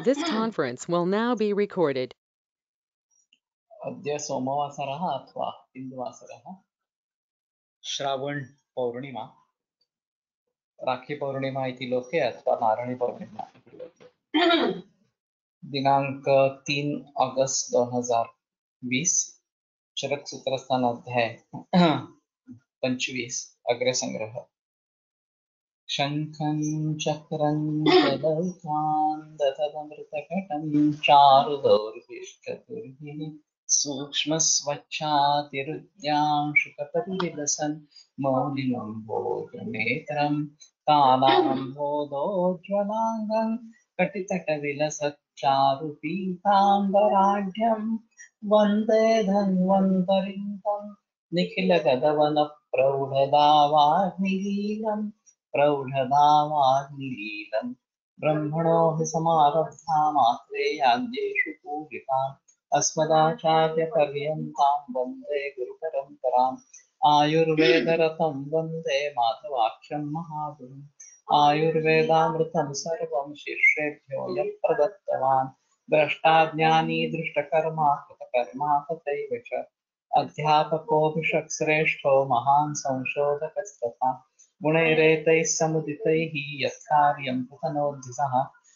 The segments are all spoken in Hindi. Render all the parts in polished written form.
This conference will now be recorded. अद्य सोमवासरः अथवा इन्दुवासरः, श्रावण पौर्णिमा, राखी पौर्णिमा इति लोके अथवा नारणी पौर्णिमा इति लोके। दिनांक 3 अगस्त 2020, चरक सूत्रस्थान अध्याय 25, अग्र संग्रह। शंखं चक्रं गदौकान् दधमृतकटं चारुदौर्भिश्चतुर्भिः सूक्ष्मस्वच्छातिरुद्यांशुकपरिविलसन् मौलिमम्बोजनेत्रं कालाम्बोधोज्ज्वलाङ्गं कटितटविलसच्चारुपीताम्बराढ्यं वन्दे धन्वन्तरिं तं निखिलगगवनप्रौढदावाग्निलीलम् प्रौढदावाग्निलीलम् ब्रह्मणो हि समारब्धामात्रेयाद्येषु पूजिताम् अस्मदाचार्यपर्यन्तां वन्दे गुरुपरम्पराम् आयुर्वेदरतं वन्दे माधवाख्यं महागुरुम् आयुर्वेदामृतं सर्वं शिष्येभ्यो यः प्रदत्तवान् द्रष्टाज्ञानी दृष्टकर्मा कृतकर्मा तथैव च अध्यापकोऽभिषक्श्रेष्ठो महान् संशोधकस्तथा गुणैरेतैः समुदितैः यत्कार्यं प्रतनोद्धिसः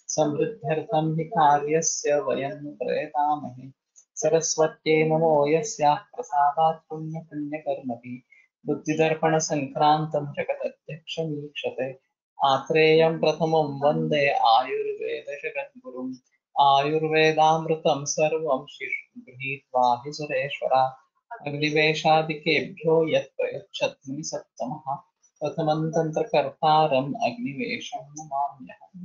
समृद्ध्यर्थं हि कार्यस्य वयं प्रयतामहे सरस्वत्यै नमो यस्याः प्रसादात् पुण्यपुण्यकर्मभिः बुद्धिदर्पणसङ्क्रान्तं जगदध्यक्षमीक्षते आत्रेयं प्रथमं वन्दे आयुर्वेदजगद्गुरुम् आयुर्वेदामृतं सर्वं गृहीत्वा हि सुरेश्वरा अग्निवेशादिकेभ्यो यत् प्रयच्छत् मुनिसत्तमः प्रथमं तन्त्रकर्तारम् अग्निवेशं नमाम्यहम्।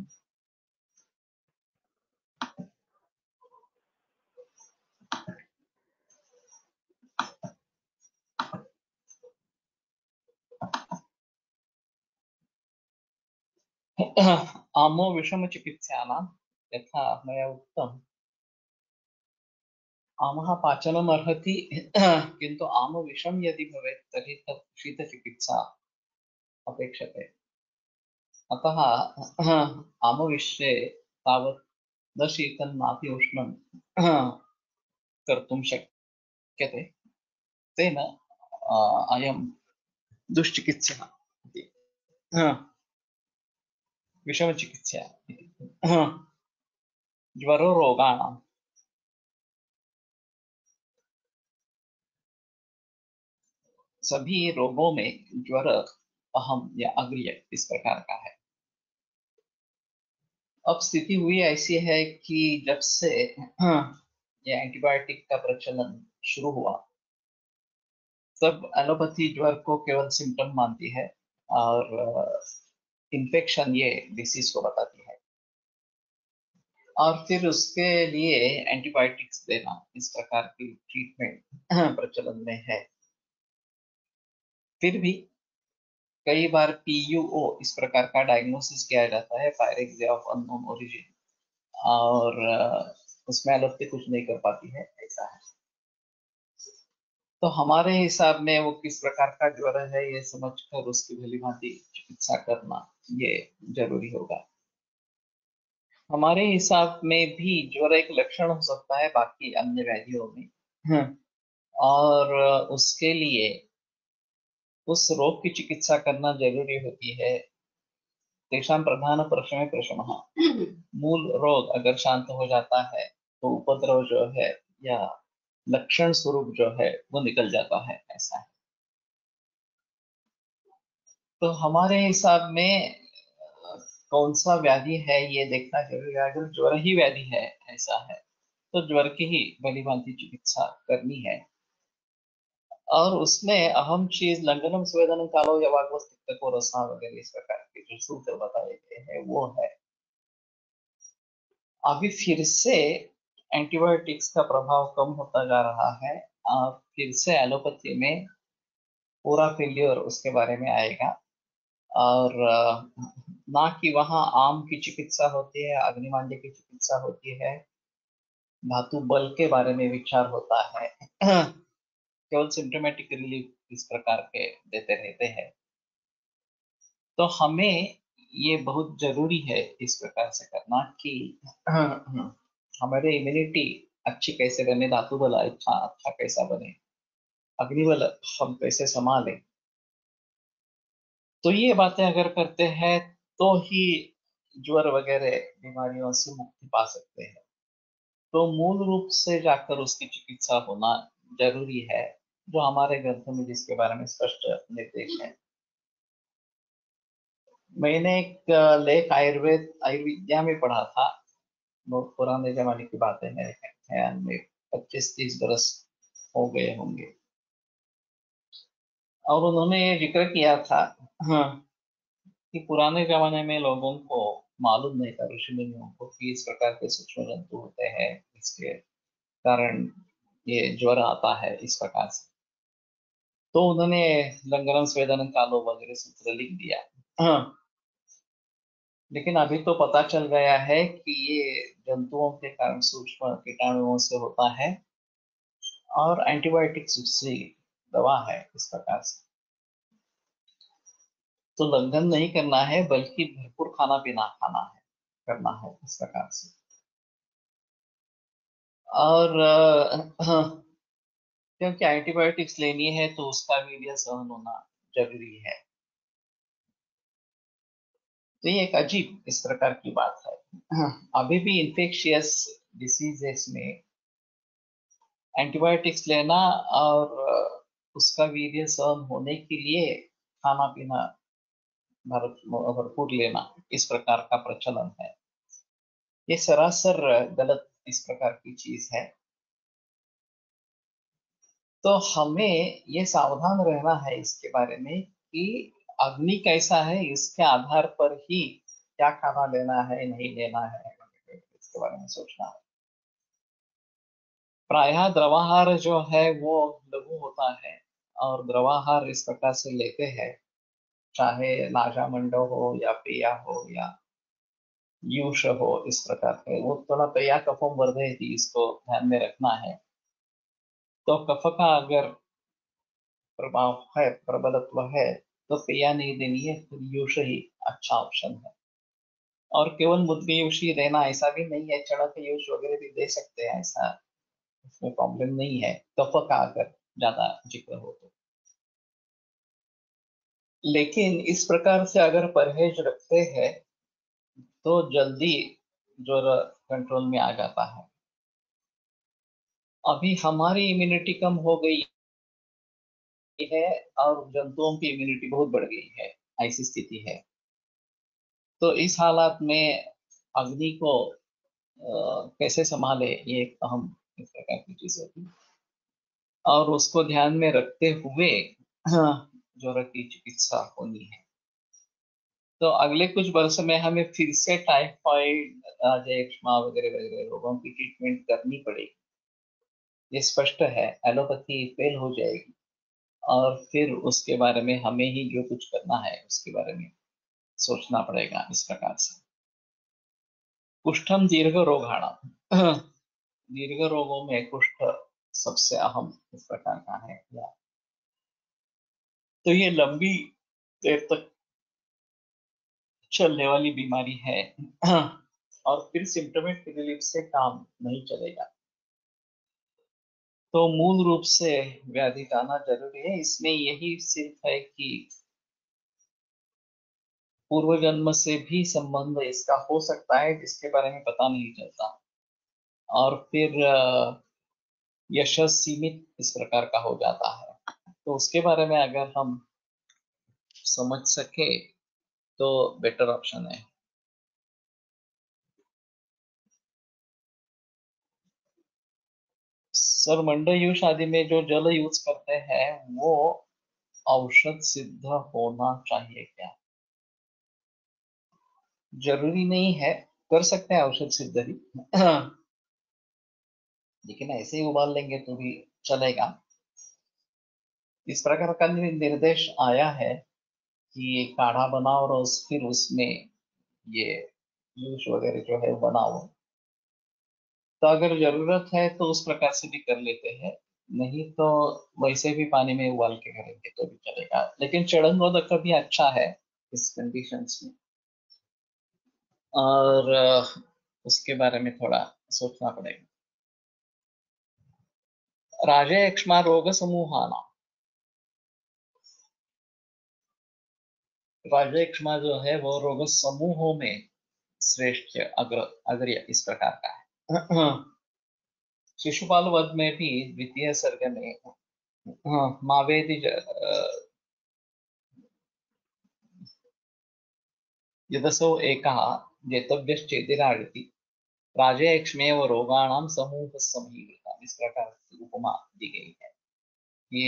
आमो विषमचिकित्सानां यथा मया उक्तम्, आमः पाचनम् अर्हति, किन्तु आमविषं यदि भवेत् तर्हि तत् शीतचिकित्सा अपेक्षते। अतः आमविषे तावत् न शीतं नापि उष्णं कर्तुं शक्यते। तेन अयं दुश्चिकित्सा इति, विषमचिकित्सा इति। ज्वरो रोगाणां, सभी रोगों में ज्वर अहम या अग्रिय इस प्रकार का है। अब स्थिति हुई ऐसी है कि जब से ये एंटीबायोटिक का प्रचलन शुरू हुआ, तब एलोपैथी ज्वर को केवल सिम्टम मानती है और इन्फेक्शन ये डिसीज को बताती है, और फिर उसके लिए एंटीबायोटिक्स देना, इस प्रकार की ट्रीटमेंट प्रचलन में है। फिर भी कई बार PUO इस प्रकार का डायग्नोसिस किया जाता है, पायरेक्सिया ऑफ अननोन ओरिजिन, और उसमें एलोपैथी कुछ नहीं कर पाती है, ऐसा है। तो हमारे हिसाब में वो किस प्रकार का ज्वर है ये समझकर उसकी भलीभांति चिकित्सा करना ये जरूरी होगा। हमारे हिसाब में भी ज्वर एक लक्षण हो सकता है बाकी अन्य व्याधियों में, और उसके लिए उस रोग की चिकित्सा करना जरूरी होती है। तेषां प्रधान प्रश्न प्रशमः, मूल रोग अगर शांत हो जाता है तो उपद्रव जो है या लक्षण स्वरूप जो है वो निकल जाता है, ऐसा है। तो हमारे हिसाब में कौन सा व्याधि है ये देखना जरूरी है। अगर ज्वर ही व्याधि है, ऐसा है, तो ज्वर की ही भलीभांति चिकित्सा करनी है, और उसमें अहम चीज लंघनम स्वेदनम कालो यवाग्वस्तिक्तको रसा वगैरह इस प्रकार के जो सूत्र बताए गए हैं वो है। अभी फिर से एंटीबायोटिक्स का प्रभाव कम होता जा रहा है, फिर से एलोपैथी में पूरा फेल्योर उसके बारे में आएगा, और ना कि वहाँ आम की चिकित्सा होती है, अग्निमांड्य की चिकित्सा होती है, धातु बल के बारे में विचार होता है, केवल सिम्टोमेटिक रिलीफ इस प्रकार के देते रहते हैं। तो हमें ये बहुत जरूरी है इस प्रकार से करना कि हमारे इम्यूनिटी अच्छी कैसे बने, धातु बल अच्छा अच्छा कैसा बने, अग्नि बल हम कैसे संभालें। तो ये बातें अगर करते हैं तो ही ज्वर वगैरह बीमारियों से मुक्ति पा सकते हैं। तो मूल रूप से जाकर उसकी चिकित्सा होना जरूरी है, जो हमारे ग्रंथों में जिसके बारे में स्पष्ट निर्देश है। मैंने एक लेख आयुर्विद्या में पढ़ा था, बहुत पुराने जमाने की बातें मेरे ख्याल में 25-30 बरस हो गए होंगे। और उन्होंने ये जिक्र किया था, हाँ, कि पुराने जमाने में लोगों को मालूम नहीं था, ऋषि मुनियों को, कि इस प्रकार के सूक्ष्म जंतु होते हैं, इसके कारण ये ज्वर आता है इस प्रकार से। तो उन्होंने लंगरम स्वेदनम कालो वगैरह सूत्र लिख दिया। हाँ, लेकिन अभी तो पता चल गया है कि ये जंतुओं के कारण, सूक्ष्म कीटाणुओं से होता है, और एंटीबायोटिक दूसरी दवा है इस प्रकार से। तो लंघन नहीं करना है, बल्कि भरपूर खाना पीना खाना है, करना है इस प्रकार से। और क्योंकि एंटीबायोटिक्स लेनी है तो उसका वीर्य सहन होना जरूरी है। तो ये एक अजीब इस प्रकार की बात है। अभी भी इन्फेक्शियस डिसीजेस में एंटीबायोटिक्स लेना और उसका वीर्य सहन होने के लिए खाना पीना भरपूर लेना, इस प्रकार का प्रचलन है। ये सरासर गलत इस प्रकार की चीज है। तो हमें ये सावधान रहना है इसके बारे में कि अग्नि कैसा है, इसके आधार पर ही क्या खाना लेना है नहीं लेना है, इसके बारे में सोचना है। प्रायः द्रवाहार जो है वो लघु होता है, और द्रवाहार इस प्रकार से लेते हैं, चाहे लाजा मंडो हो या पेया हो या यूष हो, इस प्रकार के वो थोड़ा पेया कफम वर्धयति, इसको ध्यान में रखना है। तो कफ का अगर प्रभाव है, प्रबलत्व है, तो पेया नहीं देनी है, फिर यूष ही अच्छा ऑप्शन है। और केवल मुद्गी यूष ही देना ऐसा भी नहीं है, चढ़क यूष वगैरह भी दे सकते हैं, ऐसा इसमें प्रॉब्लम नहीं है, कफ का अगर ज्यादा जिक्र हो तो। लेकिन इस प्रकार से अगर परहेज रखते हैं तो जल्दी ज्वर कंट्रोल में आ जाता है। अभी हमारी इम्यूनिटी कम हो गई है और जंतुओं की इम्यूनिटी बहुत बढ़ गई है, ऐसी स्थिति है। तो इस हालात में अग्नि को कैसे संभाले, ये एक अहम इस प्रकार की चीज होती है। और उसको ध्यान में रखते हुए ज्वर की चिकित्सा होनी है। तो अगले कुछ वर्ष में हमें फिर से टाइफाइड, यक्ष्मा वगैरह वगैरह रोगों की ट्रीटमेंट करनी पड़ेगी, ये स्पष्ट है। एलोपैथी फेल हो जाएगी, और फिर उसके बारे में हमें ही जो कुछ करना है उसके बारे में सोचना पड़ेगा इस प्रकार से। कुष्ठम दीर्घ रोगाणम, दीर्घ रोगों में कुष्ठ सबसे अहम इस प्रकार का है। तो ये लंबी देर तक चलने वाली बीमारी है, और फिर सिम्टोमेटिक रिलीफ से काम नहीं चलेगा। तो मूल रूप से व्याधि जाना जरूरी है। इसमें यही सिर्फ है कि पूर्व जन्म से भी संबंध इसका हो सकता है, जिसके बारे में पता नहीं चलता। और फिर यशस सीमित इस प्रकार का हो जाता है। तो उसके बारे में अगर हम समझ सके तो बेटर ऑप्शन है। सर, मंडल यूज आदि में जो जल यूज करते हैं वो औषध सिद्ध होना चाहिए क्या? जरूरी नहीं है, कर सकते हैं औषध सिद्ध ही, लेकिन ऐसे ही उबाल लेंगे तो भी चलेगा। इस प्रकार का निर्देश आया है कि ये काढ़ा बनाओ और फिर उसमें ये जूस वगैरह जो है वो बनाओ। तो अगर जरूरत है तो उस प्रकार से भी कर लेते हैं, नहीं तो वैसे भी पानी में उबाल के करेंगे तो भी चलेगा। लेकिन चढ़न रोधक भी अच्छा है इस कंडीशंस में। और उसके बारे में थोड़ा सोचना पड़ेगा। राजयक्ष्मा रोग समूहाना, राजयक्ष्मा जो है वो रोग समूहों में श्रेष्ठ अग्रय इस प्रकार का है। शिशुपाल वध में भी द्वितीय सर्ग में मावेदि यदसो एकः जेतव्यश्चेतिरादिति राजयक्ष्मेव रोगाणाम समूह समूह, इस प्रकार की उपमा दी गई है। ये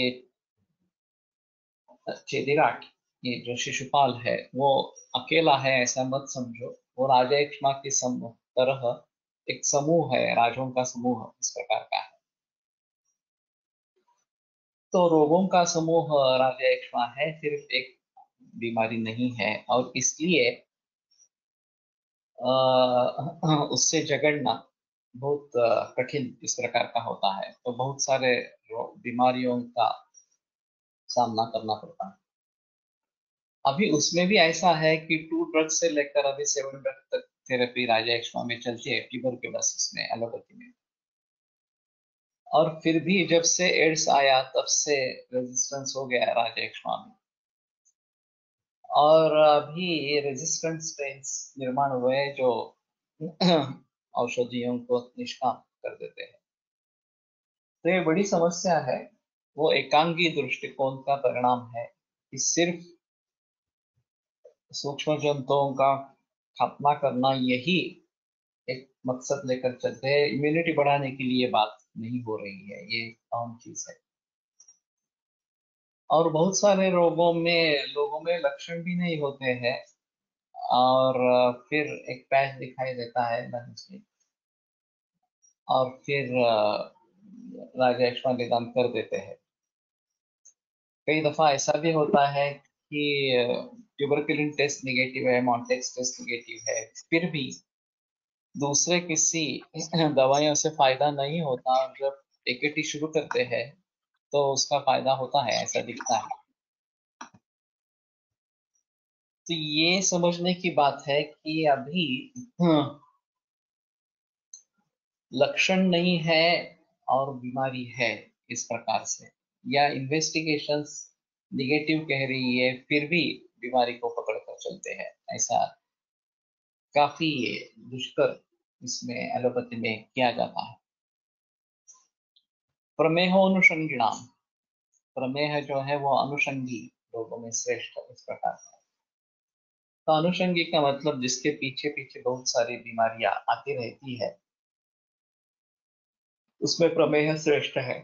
चेदिराट, ये जो शिशुपाल है वो अकेला है ऐसा मत समझो, वो राजयक्ष्मा की तरह एक समूह है, राजों का समूह इस प्रकार का है। तो रोगों का समूह राजयक्ष्मा है, सिर्फ एक बीमारी नहीं है, और इसलिए उससे झगड़ना बहुत कठिन इस प्रकार का होता है। तो बहुत सारे बीमारियों का सामना करना पड़ता है। अभी उसमें भी ऐसा है कि 2 ड्रग्स से लेकर अभी 7 ड्रग तक थेरेपी राजयक्ष्मा में चलती है, ट्यूबरक्यूलोसिस में, एलोपैथी में। और फिर भी जब से एड्स आया तब से रेजिस्टेंस हो गया राजयक्ष्मा में, और अभी रेजिस्टेंट स्ट्रेन्स निर्माण हुए जो औषधियों को निष्काम कर देते हैं। तो ये बड़ी समस्या है। वो एकांगी दृष्टिकोण का परिणाम है कि सिर्फ सूक्ष्म जंतुओं का खात्मा करना, यही एक मकसद लेकर चलते हैं। इम्यूनिटी बढ़ाने के लिए बात नहीं हो रही है, ये आम चीज है। और बहुत सारे रोगों में लोगों में लक्षण भी नहीं होते हैं, और फिर एक पैच दिखाई देता है लंग्स में, और फिर राजयक्ष्मा निदान कर देते हैं। कई दफा ऐसा भी होता है कि ट्यूबरकुलिन टेस्ट निगेटिव है, मॉन्टेक्स टेस्ट निगेटिव है, फिर भी दूसरे किसी दवाइयों से फायदा नहीं होता, और जब एकेटी शुरू करते हैं तो उसका फायदा होता है, ऐसा दिखता है। तो ये समझने की बात है कि अभी लक्षण नहीं है और बीमारी है इस प्रकार से, या इन्वेस्टिगेशंस निगेटिव कह रही है फिर भी बीमारी को पकड़कर चलते हैं, ऐसा काफी दुष्कर इसमें एलोपैथी में किया जाता है। प्रमेहोनुषंगिणाम, प्रमेह जो है वो अनुषंगी लोगों में श्रेष्ठ इस प्रकार का है। तो अनुषंगी का मतलब जिसके पीछे पीछे बहुत सारी बीमारियां आती रहती है, उसमें प्रमेह श्रेष्ठ है।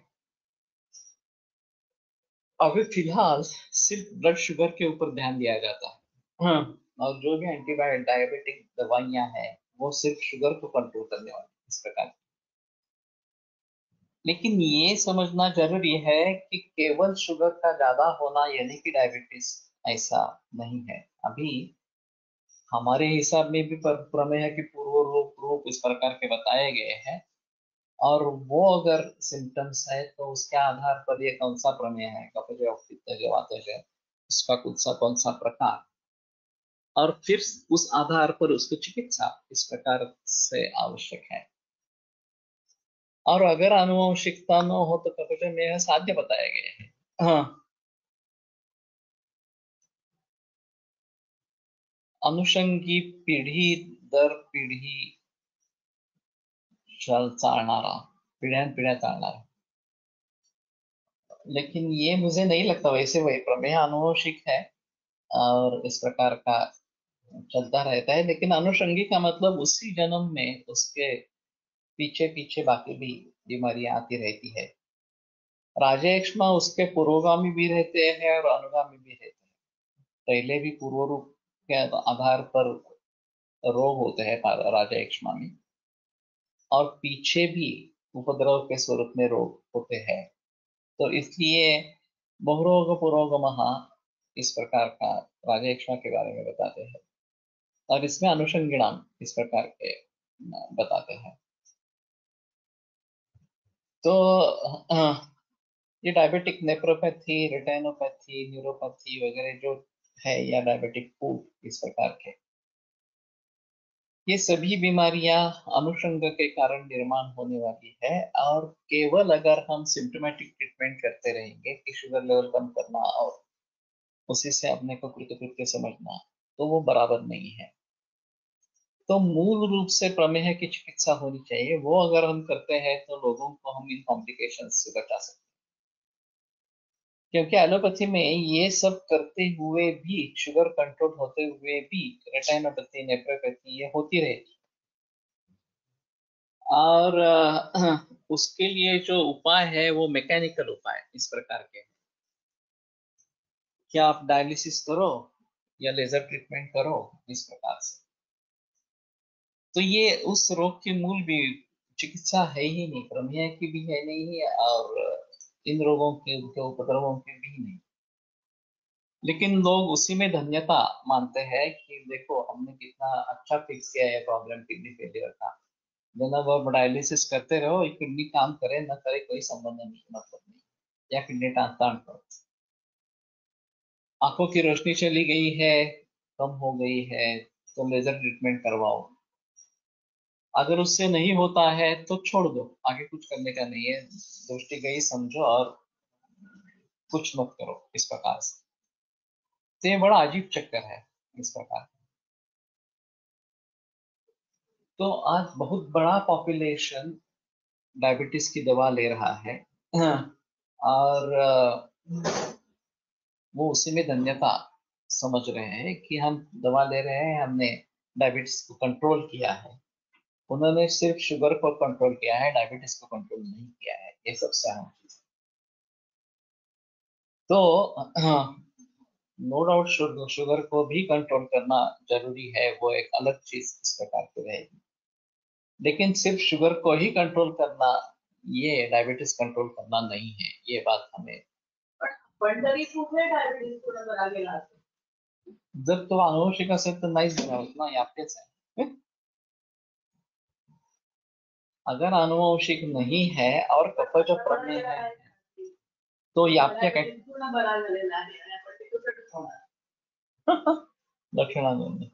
अभी फिलहाल सिर्फ ब्लड शुगर के ऊपर ध्यान दिया जाता है। और जो भी एंटीबायोटिक डायबिटिक दवाइयां हैं वो सिर्फ शुगर को कंट्रोल करने वाली इस प्रकार। लेकिन ये समझना जरूरी है कि केवल शुगर का ज्यादा होना यानी कि डायबिटीज, ऐसा नहीं है। अभी हमारे हिसाब में भी प्रमेह के पूर्व रूप इस प्रकार के बताए गए हैं, और वो अगर सिम्टम्स है तो उसके आधार पर ये कौन सा प्रमेय है, कफज पित्तज वातज है, उसका कौन सा प्रकार, और फिर उस आधार पर उसकी चिकित्सा इस प्रकार से आवश्यक है। और अगर आनुवंशिकता न हो तो कफज में साध्य बताए गए हैं। हाँ, अनुषंगी पिढी दर पिढी चालणारा, पिढ्यान चालणारा। लेकिन ये मुझे नहीं लगता, वैसे वही प्रमेय आनुवंशिक है और इस प्रकार का चलता रहता है, लेकिन अनुषंगी का मतलब उसी जन्म में उसके पीछे पीछे बाकी भी बीमारियां आती रहती है। राजयक्ष्मा उसके पुरोगामी भी रहते हैं और अनुगामी भी रहते हैं। पहले भी पूर्व रूप के आधार पर रोग होते हैं राजयक्ष्मा में, और पीछे भी उपद्रव के स्वरूप में रोग होते हैं। तो इसलिए बहुरोग पुरोगमः इस प्रकार का राजयक्ष्मा के बारे में बताते हैं, और इसमें अनुषंगिणाम इस प्रकार के बताते हैं। तो ये डायबिटिक नेफ्रोपैथी, रेटिनोपैथी, न्यूरोपैथी वगैरह जो है, या डायबिटिक फूड इस प्रकार के, ये सभी बीमारियां अनुषंग के कारण निर्माण होने वाली है, और केवल अगर हम सिम्टोमेटिक ट्रीटमेंट करते रहेंगे कि शुगर लेवल कम करना और उसी से अपने को कृतकृत्य समझना, तो वो बराबर नहीं है। तो मूल रूप से प्रमेह की चिकित्सा होनी चाहिए, वो अगर हम करते हैं तो लोगों को हम इन कॉम्प्लिकेशंस से बचा सकते हैं। क्योंकि एलोपैथी में ये सब करते हुए भी, शुगर कंट्रोल होते हुए भी रेटिनोपैथी, नेफ्रोपैथी ये होती रहेगी। और उसके लिए जो उपाय है वो मैकेनिकल उपाय इस प्रकार के हैं कि आप डायलिसिस करो या लेजर ट्रीटमेंट करो, इस प्रकार से। तो ये उस रोग की मूल भी चिकित्सा है ही नहीं, प्रमेय की भी है नहीं, और इन रोगों के उनके उपद्रवों की भी नहीं। लेकिन लोग उसी में धन्यता मानते हैं कि देखो हमने कितना अच्छा फिक्स किया है प्रॉब्लम किडनी फेलियर का। जनाब आप डायलिसिस करते रहो, किडनी काम करे ना करे कोई संबंध नहीं, मतलब नहीं, या किडनी ट्रांसप्लांट करो। आंखों की रोशनी चली गई है, कम हो गई है, तो लेजर ट्रीटमेंट करवाओ। अगर उससे नहीं होता है तो छोड़ दो, आगे कुछ करने का नहीं है, दृष्टि गई समझो और कुछ मत करो, इस प्रकार से। तो ये बड़ा अजीब चक्कर है इस प्रकार। तो आज बहुत बड़ा पॉपुलेशन डायबिटीज की दवा ले रहा है। हाँ। और वो उसी में धन्यता समझ रहे हैं कि हम दवा ले रहे हैं, हमने डायबिटीज को कंट्रोल किया है। उन्होंने सिर्फ शुगर को कंट्रोल किया है, डायबिटीज को कंट्रोल नहीं किया है, ये सबसे अहम चीज। तो नो डाउट शुगर को भी कंट्रोल करना जरूरी है, वो एक अलग चीज इस प्रकार की रहेगी। लेकिन सिर्फ शुगर को ही कंट्रोल करना, ये डायबिटीज कंट्रोल करना नहीं है, ये बात हमें। पण तरी कुठे डायबिटीज पुढे बरा गेला असेल? जर तो अनुवंशिक असेल तर नाहीच बरा होत ना, यातेच आहे। अगर आनुवंशिक नहीं है और कफज प्रमेय है, तो याप्य काय पूर्ण बरा झालेला आहे आणि आपण ते कुठे ठेवणार? लक्षणांमध्ये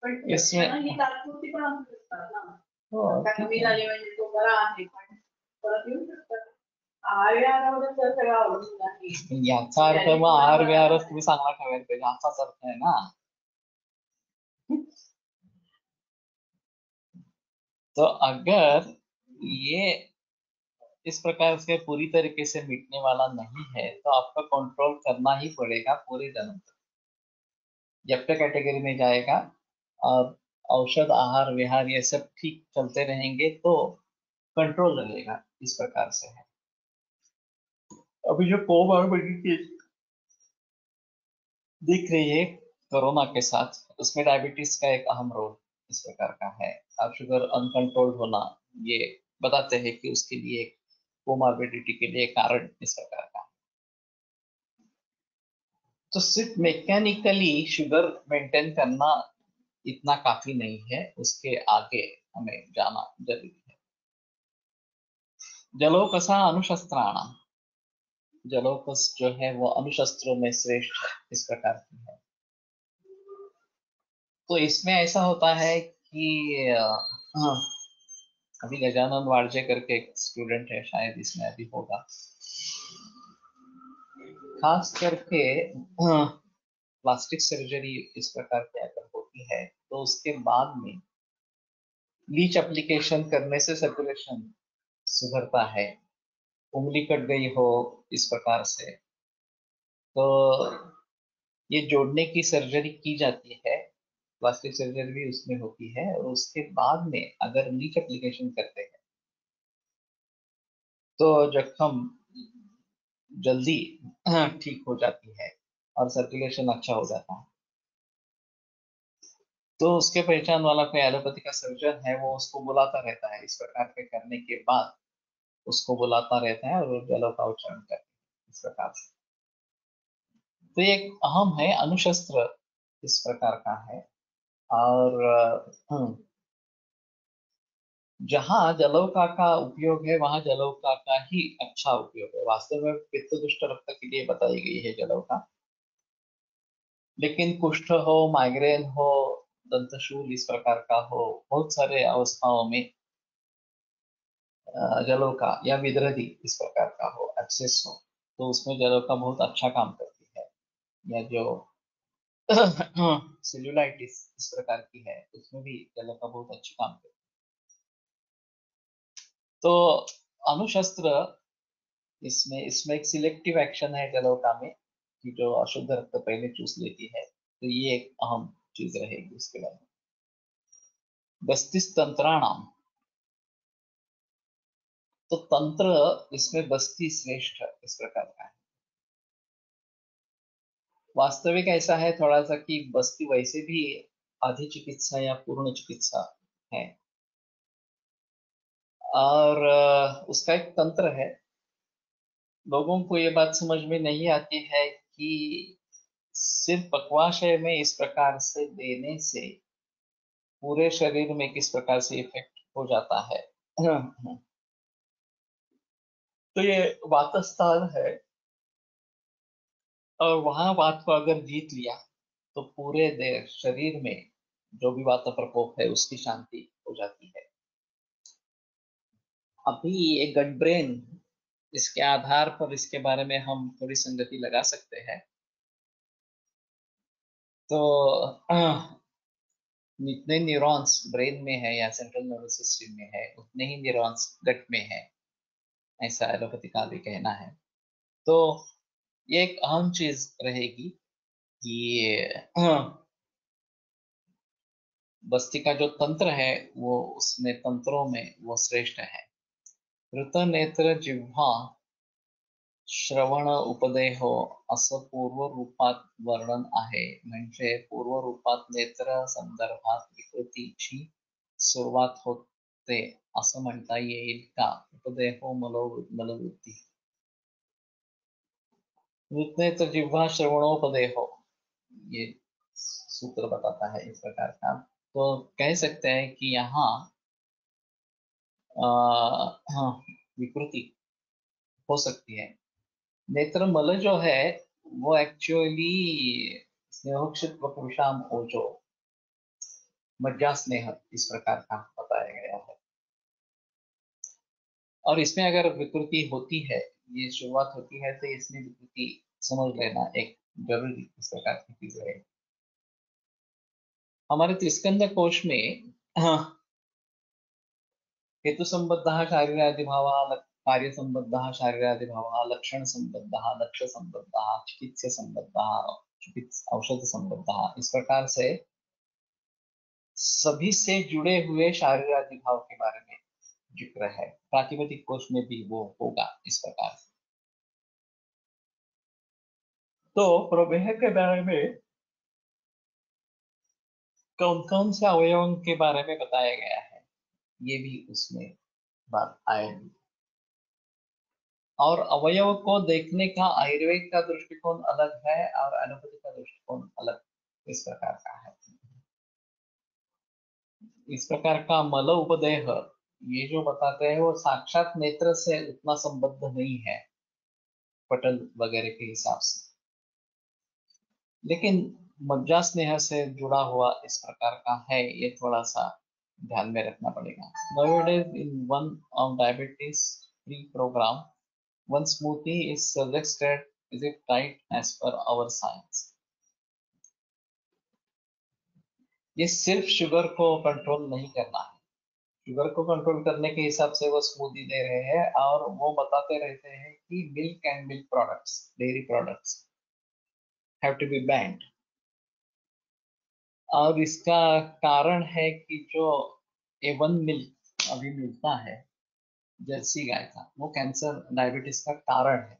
पण इसमें ही तात्पुरती पण असू शकतात ना. हो, आता कमी झाले म्हणजे तो बरा आहे, पण परत येऊ शकतात. आहार विहारावर तर सगळं अवलंबून आहे. याचा अर्थ मग आहार विहारच तुम्ही चांगला ठेवायला पाहिजे, असाच अर्थ आहे ना. तो अगर ये इस प्रकार से पूरी तरीके से मिटने वाला नहीं है, तो आपको कंट्रोल करना ही पड़ेगा पूरे जन्म तक, जब तक कैटेगरी में जाएगा। और औषध आहार विहार ये सब ठीक चलते रहेंगे तो कंट्रोल रहेगा, इस प्रकार से है। अभी जो कोमॉर्बिडिटी दिख रही है कोरोना के साथ, उसमें डायबिटीज का एक अहम रोल इस प्रकार का है। अब शुगर अनकंट्रोल्ड होना, ये बताते हैं कि उसके लिए कोमॉर्बिडिटी के लिए कारण इस प्रकार का। तो सिर्फ मैकेनिकली शुगर मेंटेन करना इतना काफी नहीं है, उसके आगे हमें जाना जरूरी है। जलोकसा अनुशस्त्राणाम, जलोकस जो है वो अनुशस्त्रों में श्रेष्ठ इस प्रकार की है। तो इसमें ऐसा होता है कि हाँ, अभी गजानन वारजे करके एक स्टूडेंट है, शायद इसमें अभी होगा। खास करके प्लास्टिक सर्जरी इस प्रकार की अगर होती है, तो उसके बाद में लीच एप्लीकेशन करने से सर्कुलेशन सुधरता है। उंगली कट गई हो इस प्रकार से, तो ये जोड़ने की सर्जरी की जाती है, प्लास्टिक सर्जरी भी उसमें होती है। और उसके बाद में अगर लीच एप्लीकेशन करते हैं तो जख्म जल्दी ठीक हो जाती है और सर्कुलेशन अच्छा हो जाता है। तो उसके पहचान वाला कोई एलोपैथी का सर्जन है, वो उसको बुलाता रहता है, इस प्रकार के करने के बाद उसको बुलाता रहता है और वो जलों का उच्चारण करते हैं इस प्रकार से। तो ये एक अहम है, अनुशस्त्र इस प्रकार का है। और जहाँ जलौका का उपयोग है वहां जलौका का ही अच्छा उपयोग है। वास्तव में पित्त दुष्ट रक्त के लिए बताई गई है जलौका, लेकिन कुष्ठ हो, माइग्रेन हो, दंतशूल इस प्रकार का हो, बहुत सारे अवस्थाओं में जलों का या विद्रधि इस प्रकार का हो, एक्सेस हो, तो उसमें जलों का बहुत अच्छा काम करती है। या जो सेल्यूलाइटिस इस प्रकार की है, उसमें भी जलों का बहुत अच्छा काम करती है। तो अणुशस्त्र इसमें इसमें एक सिलेक्टिव एक्शन है जलोका में, कि जो अशुद्ध रक्त पहले चूस लेती है, तो ये एक अहम चीज रहेगी उसके बारे में। बस्तिस तंत्राणाम, तो तंत्र इसमें बस्ती श्रेष्ठ इस प्रकार का है। वास्तविक ऐसा है थोड़ा सा कि बस्ती वैसे भी आधी चिकित्सा या पूर्ण चिकित्सा है, और उसका एक तंत्र है। लोगों को ये बात समझ में नहीं आती है कि सिर्फ पक्वाशय में इस प्रकार से देने से पूरे शरीर में किस प्रकार से इफेक्ट हो जाता है। तो ये वातस्थान है, और वहां वात को अगर जीत लिया तो पूरे देह शरीर में जो भी वात प्रकोप है उसकी शांति हो जाती है। अभी ये गट ब्रेन, इसके आधार पर इसके बारे में हम थोड़ी संगति लगा सकते हैं। तो जितने न्यूरॉन्स ब्रेन में है या सेंट्रल नर्वस सिस्टम में है, उतने ही न्यूरॉन्स गट में है, ऐसा एलोपैथी का भी कहना है। तो ये एक अहम चीज रहेगी कि बस्ती का जो तंत्र है वो उसमें तंत्रों में वो श्रेष्ठ है। ऋत नेत्र जिह्वा श्रवण उपदेहो असं पूर्वरूपात वर्णन आहे, म्हणजे पूर्वरूपात नेत्र संदर्भात विकृतीची सुरुवात होते असं म्हणता येईल का? उपदेहो मनोवृत्ती, नेत्र जिह्वा श्रवणोपदेहो, ये सूत्र बताता है इस प्रकार का। तो कह सकते हैं कि यहाँ हाँ, विकृति हो सकती है। नेत्र मल जो है वो एक्चुअली स्नेहोक्षित वक्रविषाम ओजो मज्जा स्नेह इस प्रकार का बताया गया है। और इसमें अगर विकृति होती है, ये शुरुआत होती है, तो इसमें विकृति समझ लेना एक जरूरी इस प्रकार की चीज है। हमारे त्रिस्कंद कोश में हाँ, हेतु संबद्ध शारीरादिभाव, कार्य संबद्ध शारीरादिभाव, लक्षण संबद्ध लक्ष्य संबद्ध, चिकित्सा संबद्ध चिकित्सा औषध संबद्ध, इस प्रकार से सभी से जुड़े हुए शारीरादिभाव के बारे में जिक्र है। प्रातिपदिक कोश में भी वो होगा इस प्रकार से। तो प्रमेह के बारे में कौन कौन से अवयवों के बारे में बताया गया है, ये भी उसमें बात आएगी। और अवयव को देखने का आयुर्वेद का दृष्टिकोण अलग है और एलोपैथी का दृष्टिकोण अलग इस प्रकार का है। इस प्रकार का मल उपदेह ये जो बताते हैं वो साक्षात नेत्र से उतना संबद्ध नहीं है पटल वगैरह के हिसाब से, लेकिन मज्जा स्नेह से जुड़ा हुआ इस प्रकार का है, ये थोड़ा सा ध्यान में रखना पड़ेगा। Nowadays in one of diabetes free program, one smoothie is suggested, is it right as per our science? ये सिर्फ शुगर को कंट्रोल नहीं करना है, शुगर को कंट्रोल करने के हिसाब से वो स्मूदी दे रहे हैं, और वो बताते रहते हैं कि milk and milk products, dairy products have to be banned. और इसका कारण है कि जो A1 मिल्क अभी मिलता है जर्सी गाय का, वो कैंसर डायबिटीज का कारण है।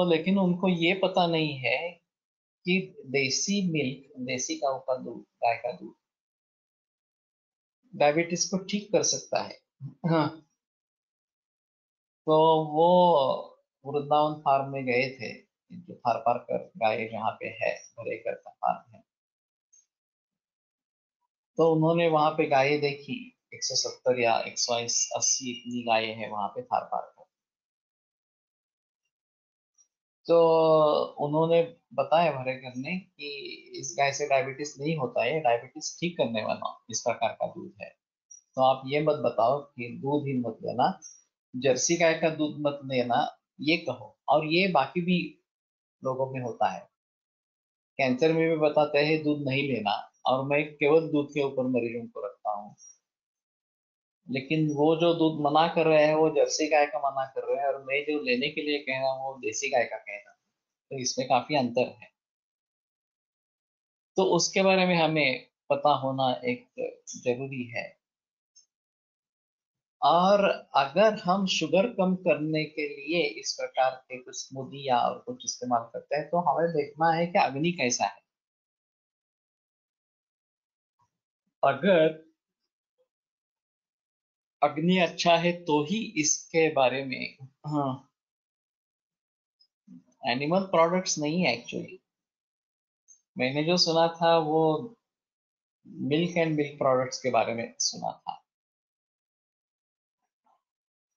लेकिन उनको ये पता नहीं है कि देसी मिल्क, देसी गाय का दूध, गाय का दूध डायबिटीज को ठीक कर सकता है। हाँ, तो वो वृंदावन फार्म में गए थे, जो थारपारकर गाय जहाँ पे है, भरेकर का फार्म है, तो उन्होंने वहां पे गायें देखी। 170 या 180 इतनी गायें हैं वहां पे थारपारकर। तो उन्होंने बताया भरेकर ने कि इस गाय से डायबिटीज नहीं होता है, डायबिटीज ठीक करने वाला इस प्रकार का दूध है। तो आप ये मत बताओ कि दूध ही मत लेना, जर्सी गाय का दूध मत लेना, ये कहो। और ये बाकी भी लोगों में होता है, कैंसर में भी बताते हैं दूध नहीं लेना, और मैं केवल दूध के ऊपर मरीजों को रखता हूँ। लेकिन वो जो दूध मना कर रहे हैं वो जर्सी गाय का मना कर रहे हैं, और मैं जो लेने के लिए कह रहा हूँ वो देसी गाय का कह रहा हूँ। तो इसमें काफी अंतर है। तो उसके बारे में हमें पता होना एक जरूरी है। और अगर हम शुगर कम करने के लिए इस प्रकार के कुछ स्मूदी या और कुछ इस्तेमाल करते हैं, तो हमें देखना है कि अग्नि कैसा है। अगर अग्नि अच्छा है तो ही इसके बारे में। हाँ, एनिमल प्रोडक्ट्स नहीं है एक्चुअली। मैंने जो सुना था वो मिल्क एंड मिल्क प्रोडक्ट्स के बारे में सुना था।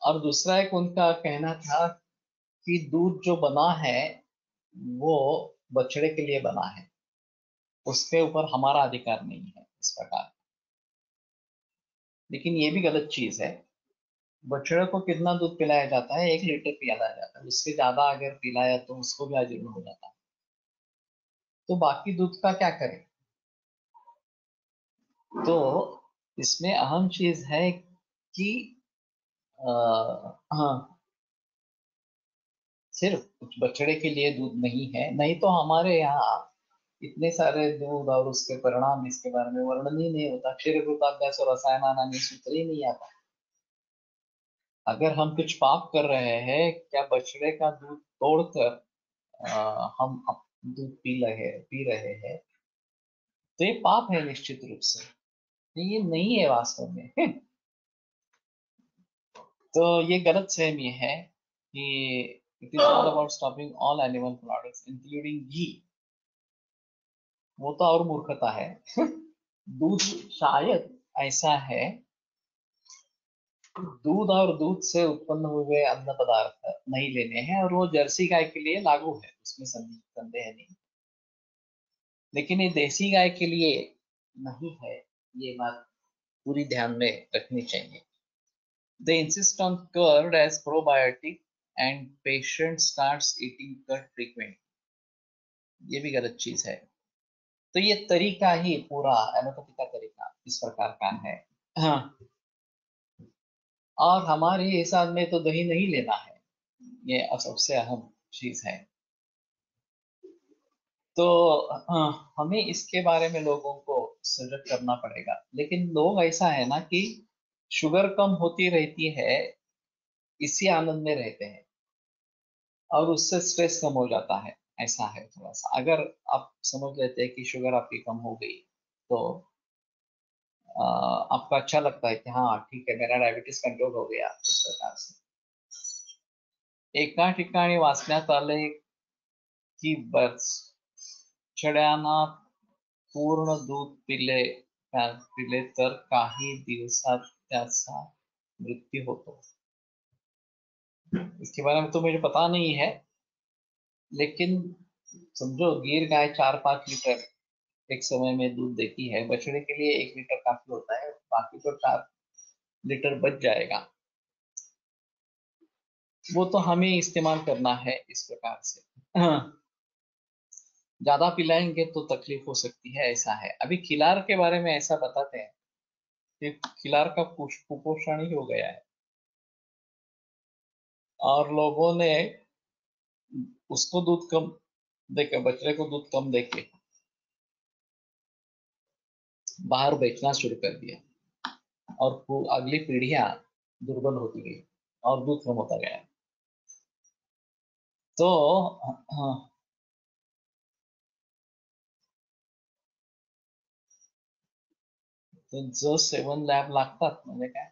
और दूसरा एक उनका कहना था कि दूध जो बना है वो बछड़े के लिए बना है, उसके ऊपर हमारा अधिकार नहीं है इस प्रकार। लेकिन ये भी गलत चीज है। बछड़े को कितना दूध पिलाया जाता है? 1 लीटर पिलाया जाता है, उससे ज्यादा अगर पिलाया तो उसको भी अजीर्ण हो जाता है। तो बाकी दूध का क्या करें? तो इसमें अहम चीज है कि हाँ, सिर्फ कुछ बछड़े के लिए दूध नहीं है, नहीं तो हमारे यहाँ इतने सारे दूध और उसके परिणाम इसके बारे में वर्णन ही नहीं होता। क्षीरकृताभ्यास और रसायन सूत्र ही नहीं आता। अगर हम कुछ पाप कर रहे हैं, क्या बछड़े का दूध तोड़कर हम दूध पी रहे हैं, तो ये पाप है निश्चित रूप से। ये नहीं है वास्तव में। तो ये गलत फहमी है कि it is all about stopping all animal products including ghee. वो तो और मूर्खता है। दूध शायद ऐसा है, दूध और दूध से उत्पन्न हुए अन्न पदार्थ नहीं लेने हैं, और वो जर्सी गाय के लिए लागू है, उसमें संदेह नहीं। लेकिन ये देसी गाय के लिए नहीं है, ये बात पूरी ध्यान में रखनी चाहिए। They insist on curd as probiotic and patient starts eating curd frequently. ये भी गलत चीज है। तो ये तरीका ही पूरा एलोपैथी का तरीका इस प्रकार का है। हाँ, और हमारे हिसाब में तो दही नहीं लेना है, ये सबसे अहम चीज है। तो हमें इसके बारे में लोगों को सजग करना पड़ेगा। लेकिन लोग ऐसा है ना कि शुगर कम होती रहती है, इसी आनंद में रहते हैं, और उससे स्ट्रेस कम हो जाता है। ऐसा है थोड़ा सा। अगर आप समझ लेते हैं कि शुगर आपकी कम हो गई, तो आपको अच्छा लगता है कि हाँ ठीक है, मेरा डायबिटीज कंट्रोल हो गया इस प्रकार से। एका ठिकाणी वाचण्यात आले की बछड्यांना पूर्ण दूध पिले तर काही दिवसात त्याचा मृत्यू होतो। इसके बारे में तो मुझे पता नहीं है, लेकिन समझो गिर गाय 4-5 लीटर एक समय में दूध देती है, बछड़े के लिए 1 लीटर काफी होता है, बाकी तो 4 लीटर बच जाएगा। वो तो हमें इस्तेमाल करना है इस प्रकार से। हाँ, ज्यादा पिलाएंगे तो तकलीफ हो सकती है, ऐसा है। अभी खिलार के बारे में ऐसा बताते हैं कि खिलार का कुपोषण ही हो गया है, और लोगों ने उसको दूध कम देके, बछड़े को दूध कम देके बाहर बेचना शुरू कर दिया, और अगली पीढ़ियां दुर्बल होती गई और दूध कम होता गया। तो हाँ, तो जो 7 लॅब लागतात म्हणजे काय,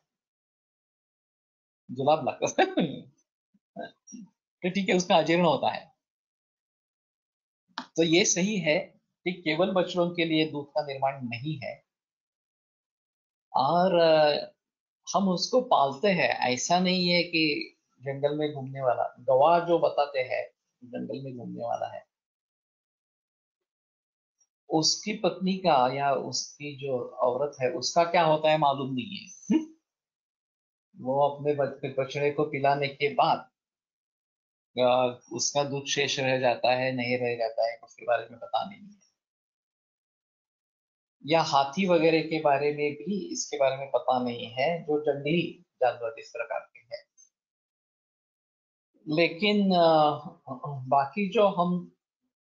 जुलाब लागतात। तो ठीक है, उसका अजीर्ण होता है। तो ये सही है कि केवल बच्चों के लिए दूध का निर्माण नहीं है, और हम उसको पालते हैं। ऐसा नहीं है कि जंगल में घूमने वाला गवाह जो बताते हैं जंगल में घूमने वाला है, उसकी पत्नी का या उसकी जो औरत है उसका क्या होता है मालूम नहीं है। वो अपने बछड़े को पिलाने के बाद उसका दूध शेष रह जाता है नहीं रह जाता है उसके बारे में पता नहीं है। या हाथी वगैरह के बारे में भी इसके बारे में पता नहीं है, जो जंगली जानवर इस प्रकार के हैं। लेकिन बाकी जो हम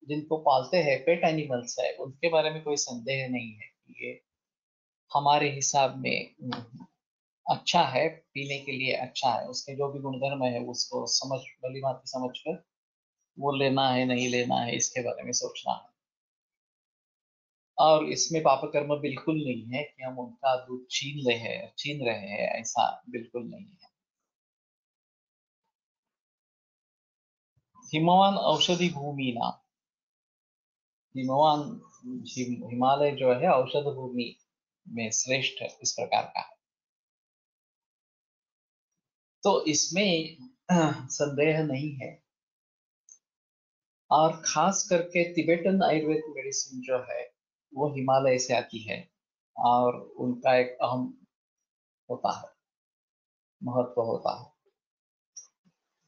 जिनको पालते हैं पेट एनिमल्स है उनके बारे में कोई संदेह नहीं है कि ये हमारे हिसाब में अच्छा है, पीने के लिए अच्छा है, उसके जो भी गुणधर्म है उसको समझ भली भांति समझ कर वो लेना है नहीं लेना है इसके बारे में सोचना है। और इसमें पाप कर्म बिल्कुल नहीं है कि हम उनका दूध छीन रहे हैं, ऐसा बिल्कुल नहीं है। हिमवान औषधि भूमि ना, हिमवान हिमालय जो है औषध भूमि में श्रेष्ठ इस प्रकार का है। तो इसमें संदेह नहीं है। और खास करके तिबेटन आयुर्वेद मेडिसिन जो है वो हिमालय से आती है और उनका एक अहम होता है, महत्व होता है।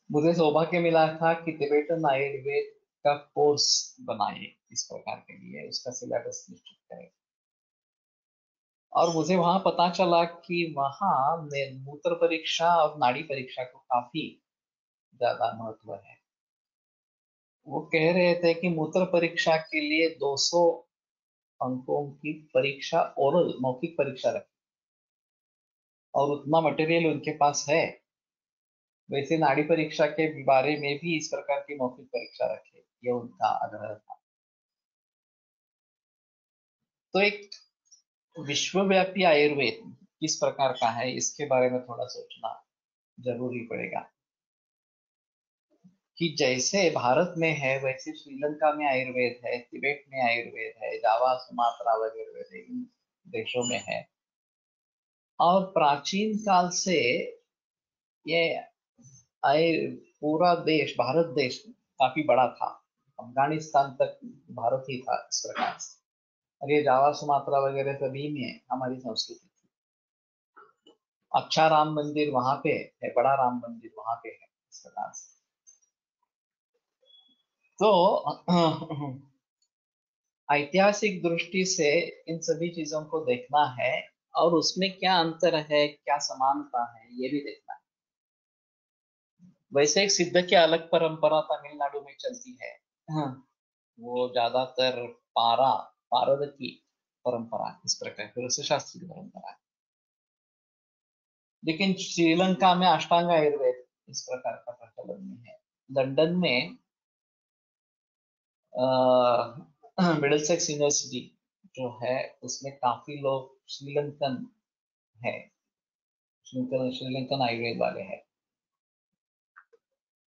मुझे सौभाग्य मिला था कि तिबेटन आयुर्वेद का कोर्स बनाए इस प्रकार के लिए, उसका सिलेबस निश्चित करें। और मुझे वहां पता चला कि वहां मूत्र परीक्षा और नाड़ी परीक्षा को काफी ज्यादा महत्व है। वो कह रहे थे कि मूत्र परीक्षा के लिए 200 अंकों की परीक्षा ओरल मौखिक परीक्षा रखी, और उतना मटेरियल उनके पास है। वैसे नाड़ी परीक्षा के बारे में भी इस प्रकार की मौखिक परीक्षा रखे, ये उनका आग्रह था। तो एक विश्वव्यापी आयुर्वेद किस प्रकार का है इसके बारे में थोड़ा सोचना जरूरी पड़ेगा। कि जैसे भारत में है वैसे श्रीलंका में आयुर्वेद है, तिबेट में आयुर्वेद है, जावा सुमात्रा वगैरह इन देशों में है। और प्राचीन काल से ये पूरा देश भारत देश काफी बड़ा था, अफगानिस्तान तक भारत ही था इस प्रकार से। और ये जावा सुमात्रा वगैरह सभी में हमारी संस्कृति थी। अच्छा राम मंदिर वहां पे है, बड़ा राम मंदिर वहां पे है इस प्रकार से। तो ऐतिहासिक दृष्टि से इन सभी चीजों को देखना है और उसमें क्या अंतर है क्या समानता है ये भी देखना है। वैसे एक सिद्ध की अलग परंपरा तमिलनाडु में चलती है। हाँ, वो ज्यादातर पारद की परंपरा इस प्रकार की शास्त्रीय परंपरा है। लेकिन श्रीलंका में अष्टांग आयुर्वेद इस प्रकार का प्रचलन में है। लंदन में मिडिलसेक्स यूनिवर्सिटी जो है उसमें काफी लोग श्रीलंकन है, श्रीलंकन आयुर्वेद वाले हैं।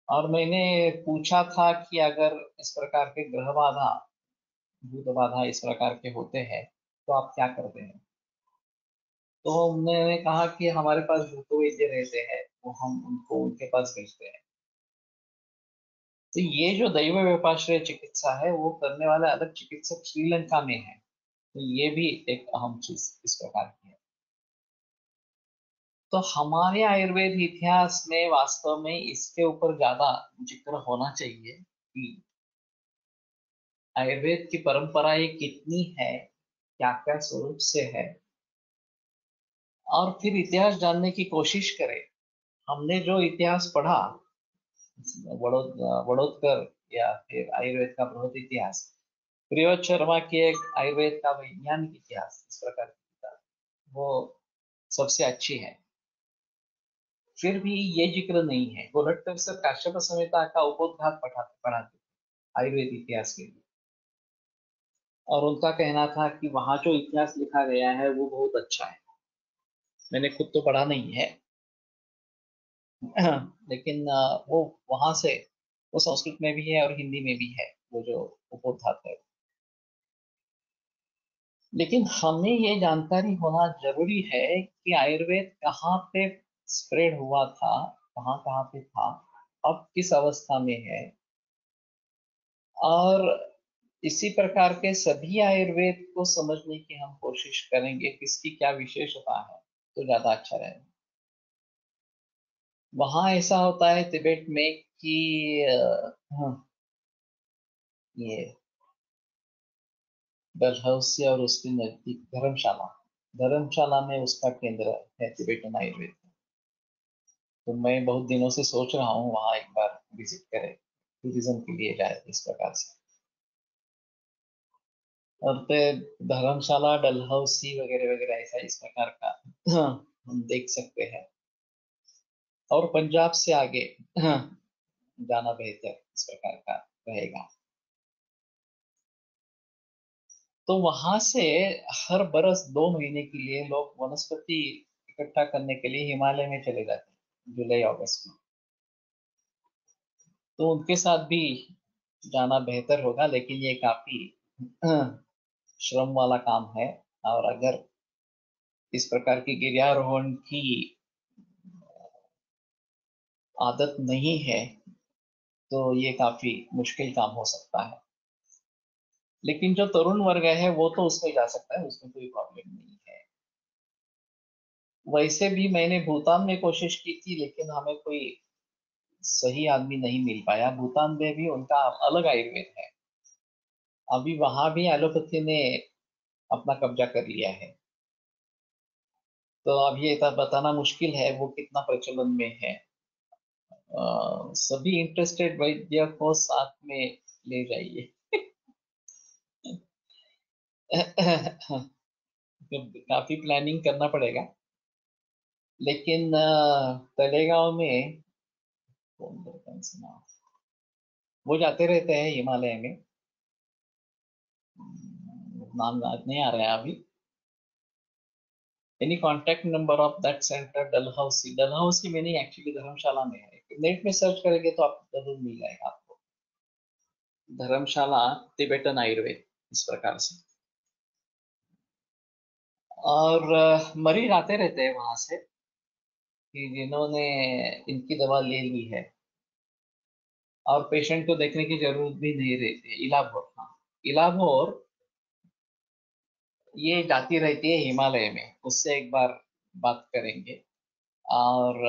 और मैंने पूछा था कि अगर इस प्रकार के ग्रह बाधा भूत बाधा इस प्रकार के होते हैं तो आप क्या करते हैं। तो उन्होंने कहा कि हमारे पास भूत वैद्य रहते हैं, वो हम उनको उनके पास भेजते हैं। तो ये जो दैव व्यपाश्रय चिकित्सा है वो करने वाले अलग चिकित्सक श्रीलंका में है। तो ये भी एक अहम चीज इस प्रकार की है। तो हमारे आयुर्वेद इतिहास में वास्तव में इसके ऊपर ज्यादा जिक्र होना चाहिए कि आयुर्वेद की परंपराएं कितनी है, क्या क्या स्वरूप से है। और फिर इतिहास जानने की कोशिश करें। हमने जो इतिहास पढ़ा वड़ोदकर या फिर आयुर्वेद का बृहद इतिहास, प्रियोत शर्मा की एक आयुर्वेद का वैज्ञानिक इतिहास इस प्रकार की किताब, वो सबसे अच्छी है। फिर भी ये जिक्र नहीं है। गोलटकर सर काश्यप संहिता का उपोद्घात पढ़ाते आयुर्वेद इतिहास के लिए। और उनका कहना था कि वहां जो इतिहास लिखा गया है वो बहुत अच्छा है। मैंने खुद तो पढ़ा नहीं है लेकिन वो वहां से वो संस्कृत में भी है और हिंदी में भी है वो जो उपोद्घात है। लेकिन हमें ये जानकारी होना जरूरी है कि आयुर्वेद कहाँ पे स्प्रेड हुआ था, कहाँ कहाँ पे था, अब किस अवस्था में है। और इसी प्रकार के सभी आयुर्वेद को समझने की हम कोशिश करेंगे, किसकी क्या विशेषता है तो ज्यादा अच्छा रहेगा। वहां ऐसा होता है तिब्बत में कि ये डलहौसी और उसके नजदीक धर्मशाला, धर्मशाला में उसका केंद्र है तिब्बतन आयुर्वेद। तो मैं बहुत दिनों से सोच रहा हूँ वहां एक बार विजिट करें, टूरिज्म के लिए जाए इस प्रकार से। और फिर धर्मशाला, डलहौसी वगैरह वगैरह ऐसा इस प्रकार का हम देख सकते हैं। और पंजाब से आगे जाना बेहतर इस प्रकार का रहेगा। तो वहां से हर बरस 2 महीने के लिए लोग वनस्पति इकट्ठा करने के लिए हिमालय में चले जाते हैं, जुलाई अगस्त में। तो उनके साथ भी जाना बेहतर होगा, लेकिन ये काफी श्रम वाला काम है। और अगर इस प्रकार की गिर्यारोहण की आदत नहीं है तो ये काफी मुश्किल काम हो सकता है। लेकिन जो तरुण वर्ग है वो तो उसमें जा सकता है, उसमें कोई प्रॉब्लम नहीं है। वैसे भी मैंने भूटान में कोशिश की थी, लेकिन हमें कोई सही आदमी नहीं मिल पाया। भूटान में भी उनका अलग आयुर्वेद है। अभी वहां भी एलोपैथी ने अपना कब्जा कर लिया है। तो अब ये बताना मुश्किल है वो कितना प्रचलन में है। सभी इंटरेस्टेड वैद्य को साथ में ले जाइए। काफी प्लानिंग करना पड़ेगा। लेकिन तलेगांव में कौन सा नाम, वो जाते रहते हैं हिमालय में। नाम याद नहीं आ रहा है अभी। Any contact number of that centre? Dalhousie, Dalhousie में नहीं, एक्चुअली धर्मशाला में है। नेट में सर्च करेंगे तो आपको जरूर मिल जाएगा आपको। धर्मशाला तिब्बतन आयुर्वेद इस प्रकार से। और मरीज आते रहते हैं वहां से कि जिन्होंने इनकी दवा ले ली है, और पेशेंट को देखने की जरूरत भी नहीं रहती। इलाभोर, हाँ, इलाभोर ये जाती रहती है हिमालय में, उससे एक बार बात करेंगे। और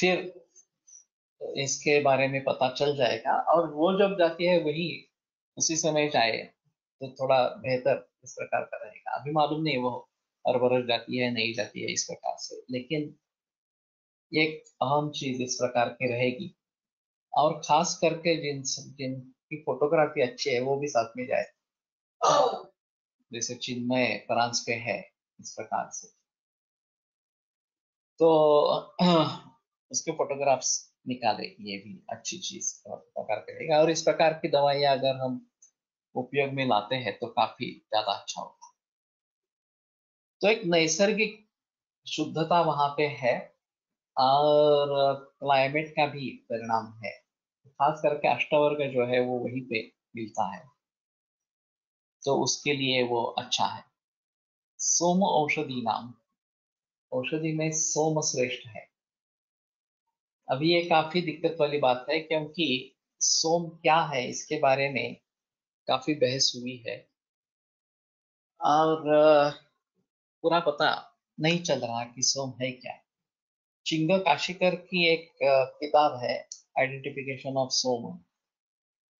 फिर इसके बारे में पता चल जाएगा। और वो जब जाती है वही उसी समय जाए तो थोड़ा बेहतर इस प्रकार का रहेगा। अभी मालूम नहीं वो हर बरस जाती है नहीं जाती है इस प्रकार से, लेकिन ये एक अहम चीज इस प्रकार की रहेगी। और खास करके जिनकी फोटोग्राफी अच्छी है वो भी साथ में जाए, जैसे चिन्मय फ्रांस पे है इस प्रकार से। तो उसके फोटोग्राफ्स निकाले, ये भी अच्छी चीज प्रकार करेगा। और इस प्रकार की दवाइयाँ अगर हम उपयोग में लाते हैं तो काफी ज्यादा अच्छा होगा। तो एक नैसर्गिक शुद्धता वहां पे है, और क्लाइमेट का भी परिणाम है। खास करके अष्टवर्ग जो है वो वहीं पे मिलता है, तो उसके लिए वो अच्छा है। सोम औषधि नाम, औषधि में सोम श्रेष्ठ है। अभी ये काफी दिक्कत वाली बात है, क्योंकि सोम क्या है इसके बारे में काफी बहस हुई है। और पूरा पता नहीं चल रहा कि सोम है क्या। चिंग काशीकर की एक किताब है, आइडेंटिफिकेशन ऑफ सोम।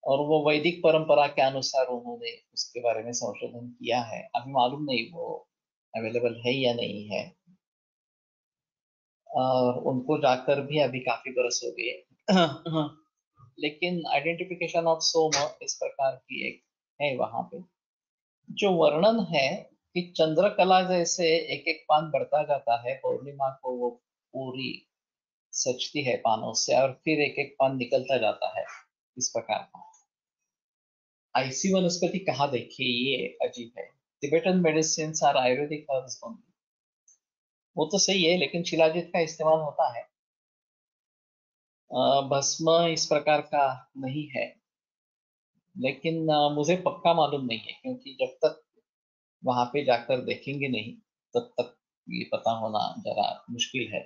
और वो वैदिक परंपरा के अनुसार उन्होंने उसके बारे में संशोधन किया है। अभी मालूम नहीं वो अवेलेबल है या नहीं है। और उनको जाकर भी अभी काफी बरस हो गए। लेकिन आइडेंटिफिकेशन ऑफ सोम इस प्रकार की एक है वहां पे, जो वर्णन है कि चंद्रकला जैसे एक एक पान बढ़ता जाता है, पौर्णिमा को वो पूरी सजती है पानों से, और फिर एक एक पान निकलता जाता है इस प्रकार का। ऐसी वनस्पति कहाँ देखी, ये अजीब है। Tibetan medicine are ayurvedic herbs only, वो तो सही है, लेकिन शिलाजीत का इस्तेमाल होता है। भस्म इस प्रकार का नहीं है। लेकिन मुझे पक्का मालूम नहीं है, क्योंकि जब तक वहां पे जाकर देखेंगे नहीं तब तक ये पता होना जरा मुश्किल है।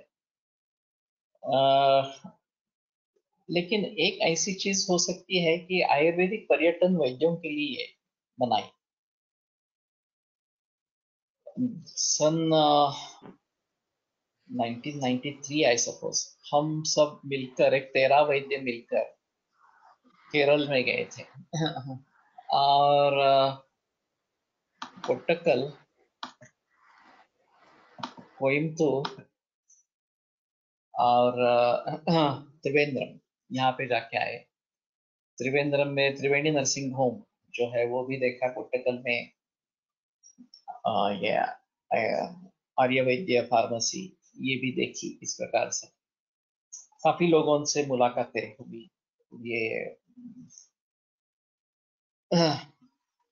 लेकिन एक ऐसी चीज हो सकती है कि आयुर्वेदिक पर्यटन वैद्यों के लिए बनाई। सन 1993 आई सपोज, हम सब मिलकर, एक 13 वैद्य मिलकर केरल में गए थे। और कोट्टकल, कोयम्बतूर और त्रिवेंद्रम, यहाँ पे जाके आए। त्रिवेंद्रम में त्रिवेणी नर्सिंग होम जो है वो भी देखा। कोट्टकल में ये आर्य वैद्य फार्मेसी, ये भी देखी। इस प्रकार से काफी लोगों से मुलाकातें हुई। ये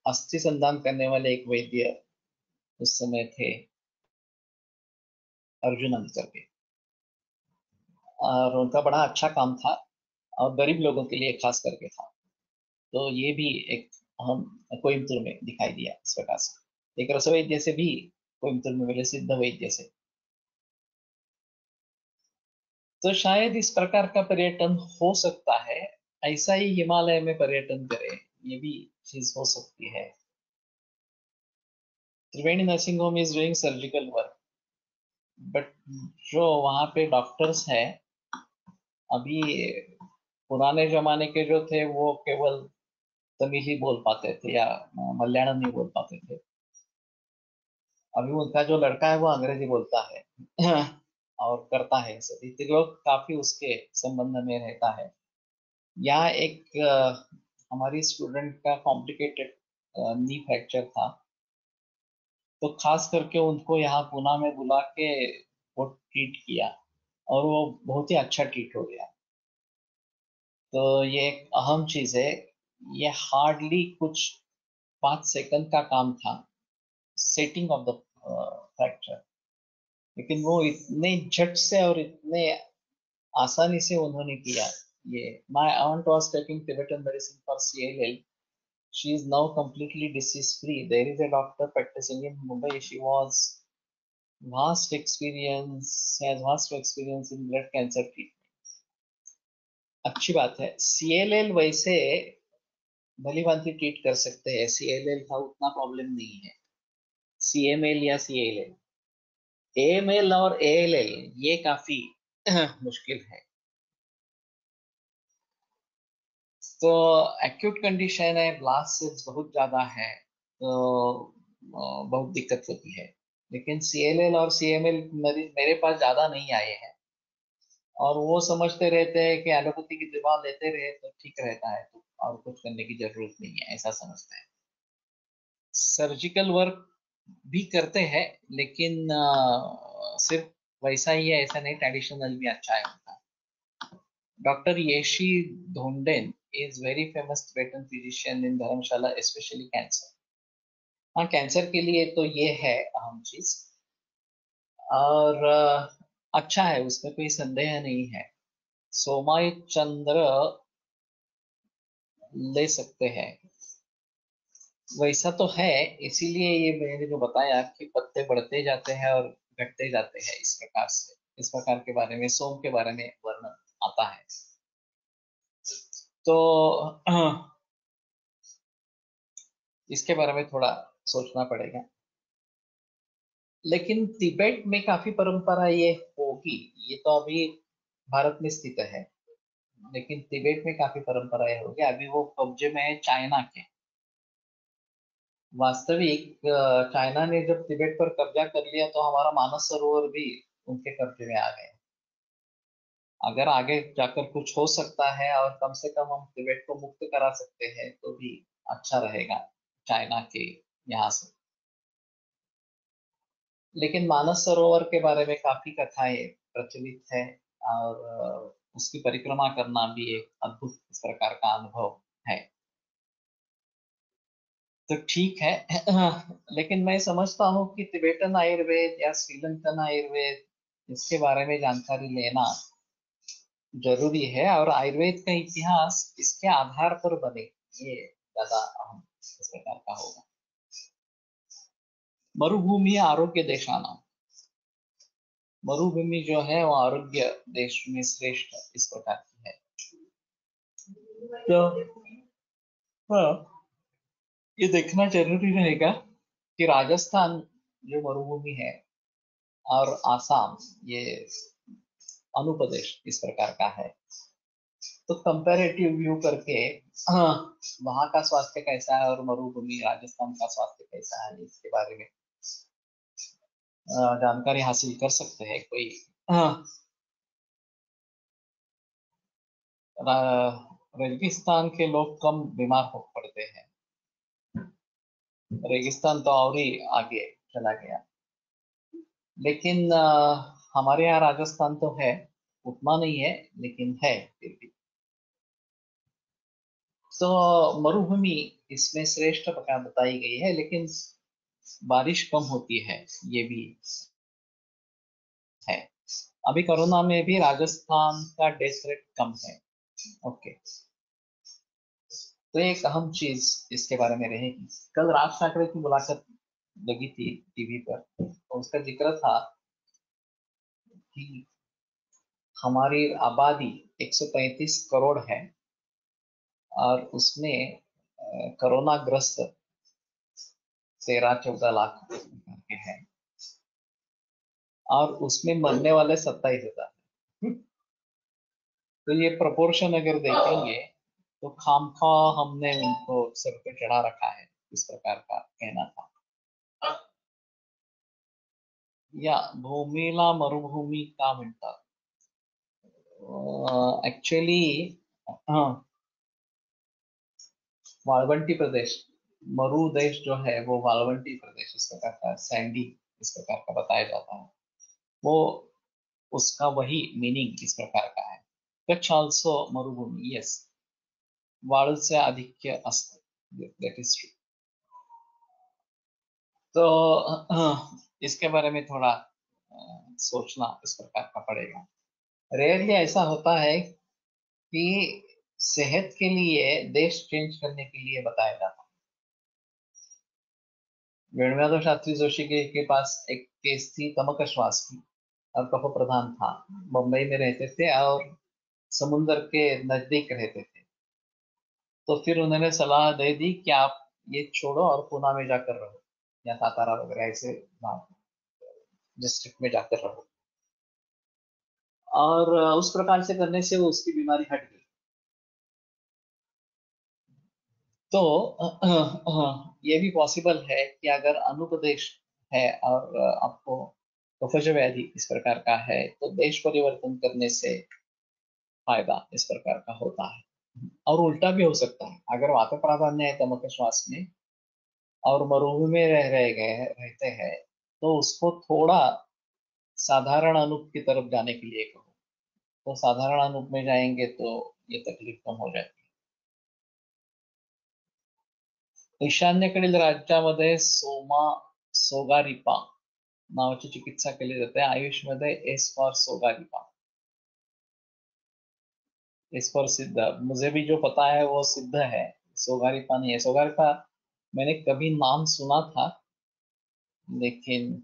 अस्थि संदान करने वाले एक वैद्य उस समय थे, अर्जुनंद करके, और उनका बड़ा अच्छा काम था और गरीब लोगों के लिए खास करके था। तो ये भी एक हम कोयम्बतूर में दिखाई दिया इस प्रकार से। एक रस वैद्य से भी कोयम्बतूर में मिले, सिद्ध वैद्य से। तो शायद इस प्रकार का पर्यटन हो सकता है। ऐसा ही हिमालय में पर्यटन करें, ये भी चीज हो सकती है। Triveni nursing home is doing surgical work, but जो वहाँ पे डॉक्टर्स हैं अभी, पुराने जमाने के जो थे वो केवल तमिल ही बोल पाते थे या मलयालम नहीं बोल पाते थे। अभी उनका जो लड़का है वो अंग्रेजी बोलता है और करता है सभी, तो लोग काफी उसके संबंध में रहता है। यहाँ एक हमारी स्टूडेंट का कॉम्प्लिकेटेड नी फ्रैक्चर था, तो खास करके उनको यहाँ पुणे में बुला के वो ट्रीट किया और वो बहुत ही अच्छा ट्रीट हो गया। तो ये एक अहम चीज है। ये हार्डली कुछ 5 सेकंड का काम था, सेटिंग ऑफ द फ्रैक्चर, लेकिन वो इतने झट से और इतने आसानी से उन्होंने किया। ये my aunt was taking Tibetan medicine for CLL. She is now completely disease free. There is a doctor practicing in Mumbai. She was has vast experience in blood cancer treatment. अच्छी बात है। CLL वैसे भली भांति ट्रीट कर सकते हैं, CLL का उतना प्रॉब्लम नहीं है। CML या CLL, AML और ALL ये काफी मुश्किल है। तो एक्यूट कंडीशन है, ब्लास्ट सेल्स बहुत ज्यादा है, तो बहुत दिक्कत होती है। लेकिन CLL और CML मरीज मेरे पास ज्यादा नहीं आए हैं, और वो समझते रहते हैं कि एलोपैथी की दवा लेते रहे तो ठीक रहता है, तो और कुछ करने की जरूरत नहीं है, ऐसा समझते हैं। सर्जिकल वर्क भी करते हैं, लेकिन सिर्फ वैसा ही है ऐसा नहीं, ट्रेडिशनल भी अच्छा है उनका। Doctor Yeshi Dhonden is very famous Tibetan physician in Dharamshala, specially cancer. हाँ, कैंसर के लिए तो ये है अहम चीज, और अच्छा है, उसमें कोई संदेह नहीं है। सोमाई चंद्र ले सकते हैं, वैसा तो है। इसीलिए ये मैंने जो बताया कि पत्ते बढ़ते जाते हैं और घटते जाते हैं, इस प्रकार से, इस प्रकार के बारे में, सोम के बारे में वर्णन आता है। तो इसके बारे में थोड़ा सोचना पड़ेगा। लेकिन तिब्बत में काफी परंपरा ये होगी, ये तो अभी भारत में स्थित है, लेकिन तिब्बत में काफी परंपराएं होगी। अभी वो कब्जे में है चाइना के। वास्तविक चाइना ने जब तिब्बत पर कब्जा कर लिया तो हमारा मानस सरोवर भी उनके कब्जे में आ गए। अगर आगे जाकर कुछ हो सकता है और कम से कम हम तिब्बत को मुक्त करा सकते हैं तो भी अच्छा रहेगा चाइना के यहाँ से। लेकिन मानस सरोवर के बारे में काफी कथाएं प्रचलित है, और उसकी परिक्रमा करना भी एक अद्भुत इस प्रकार का अनुभव है। तो ठीक है। लेकिन मैं समझता हूँ कि तिबेटन आयुर्वेद या श्रीलंकन आयुर्वेद, इसके बारे में जानकारी लेना जरूरी है, और आयुर्वेद का इतिहास इसके आधार पर बने, ये ज्यादा अहम इस प्रकार का होगा। मरुभूमि आरोग्य देशाना। मरुभूमि जो है वो आरोग्य देश में श्रेष्ठ इस प्रकार की है। तो हाँ, ये देखना जरूरी रहेगा कि राजस्थान जो मरुभूमि है और आसाम ये अनुप्रदेश इस प्रकार का है, तो कंपैरेटिव व्यू करके हाँ, वहाँ का स्वास्थ्य कैसा है और मरुभूमि राजस्थान का स्वास्थ्य कैसा है इसके बारे में जानकारी हासिल कर सकते हैं। कोई हाँ, रेगिस्तान के लोग कम बीमार हो पड़ते हैं। रेगिस्तान तो और ही आगे चला गया, लेकिन हमारे यहाँ राजस्थान तो है, उतना नहीं है लेकिन है फिर भी। तो मरुभूमि इसमें श्रेष्ठ प्रकार बताई गई है, लेकिन बारिश कम होती है ये भी है। अभी कोरोना में भी राजस्थान का डेथ रेट कम है। ओके, तो एक अहम चीज इसके बारे में रहेगी। कल राज ठाकरे की मुलाकात लगी थी टीवी पर, तो उसका जिक्र था कि हमारी आबादी 135 करोड़ है और उसमें कोरोना ग्रस्त 13-14 लाख के हैं और उसमें मरने वाले 27,000। तो ये प्रोपोर्शन अगर देखेंगे तो खामखा हमने उनको सर पे चढ़ा रखा है, इस प्रकार का कहना था। या भूमीला मरुभूमी का म्हणतात एक्चुअली हाँ, वाळवंटी प्रदेश, मरु देश जो है वो वाळवंटी प्रदेश इस प्रकार का, सैंडी इस प्रकार का बताया जाता है। वो उसका वही मीनिंग इस प्रकार का है। कच्छ ऑल्सो मरुभूमि, यस, वाळूचे आधिक्य असते, दैट इज ट्रू। तो इसके बारे में थोड़ा सोचना इस प्रकार का पड़ेगा। रेयरली ऐसा होता है कि सेहत के लिए देश चेंज करने के लिए बताया जाता है। वेणुमाधव शास्त्री जोशी के पास एक केस थी तमक श्वास की और कफ प्रधान था, मुंबई में रहते थे और समुन्द्र के नजदीक रहते थे। तो फिर उन्होंने सलाह दे दी कि आप ये छोड़ो और पुणे में जाकर रहो या सातारा वगैरह ऐसे डिस्ट्रिक्ट में जाकर रहो, और उस प्रकार से करने से वो उसकी बीमारी हट गई। तो ये भी पॉसिबल है कि अगर अनुप्रदेश है और आपको कफज व्याधि इस प्रकार का है तो देश परिवर्तन करने से फायदा इस प्रकार का होता है। और उल्टा भी हो सकता है, अगर वात प्राधान्य है तमक श्वास में और मरुभूमि में रह गए रहते हैं तो उसको थोड़ा साधारण अनूप की तरफ जाने के लिए कहो, तो साधारण अनूप में जाएंगे तो ये तकलीफ कम हो जाती है। ईशान्येकडील राज्यामध्ये सोगारिपा नावाची चिकित्सा केली जाते। आयुष मध्ये एस फॉर सोगारिपा, एस फॉर सिद्ध। मुझे भी जो पता है वो सिद्ध है, सोगारिपा नहीं है। सोगारिपा मैंने कभी नाम सुना था, लेकिन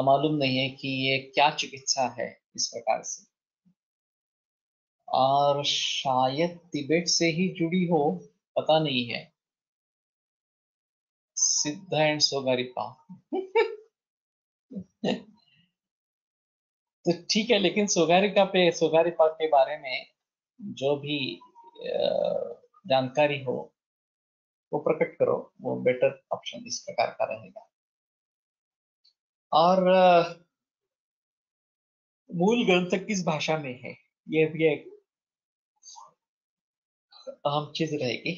मालूम नहीं है कि ये क्या चिकित्सा है इस प्रकार से, और शायद तिब्बत से ही जुड़ी हो, पता नहीं है। सिद्ध एंड सोगारिपा तो ठीक है, लेकिन सोगारिपा के बारे में जो भी जानकारी हो वो प्रकट करो, वो बेटर ऑप्शन इस प्रकार का रहेगा। और मूल ग्रंथ किस भाषा में है, ये भी एक अहम चीज रहेगी।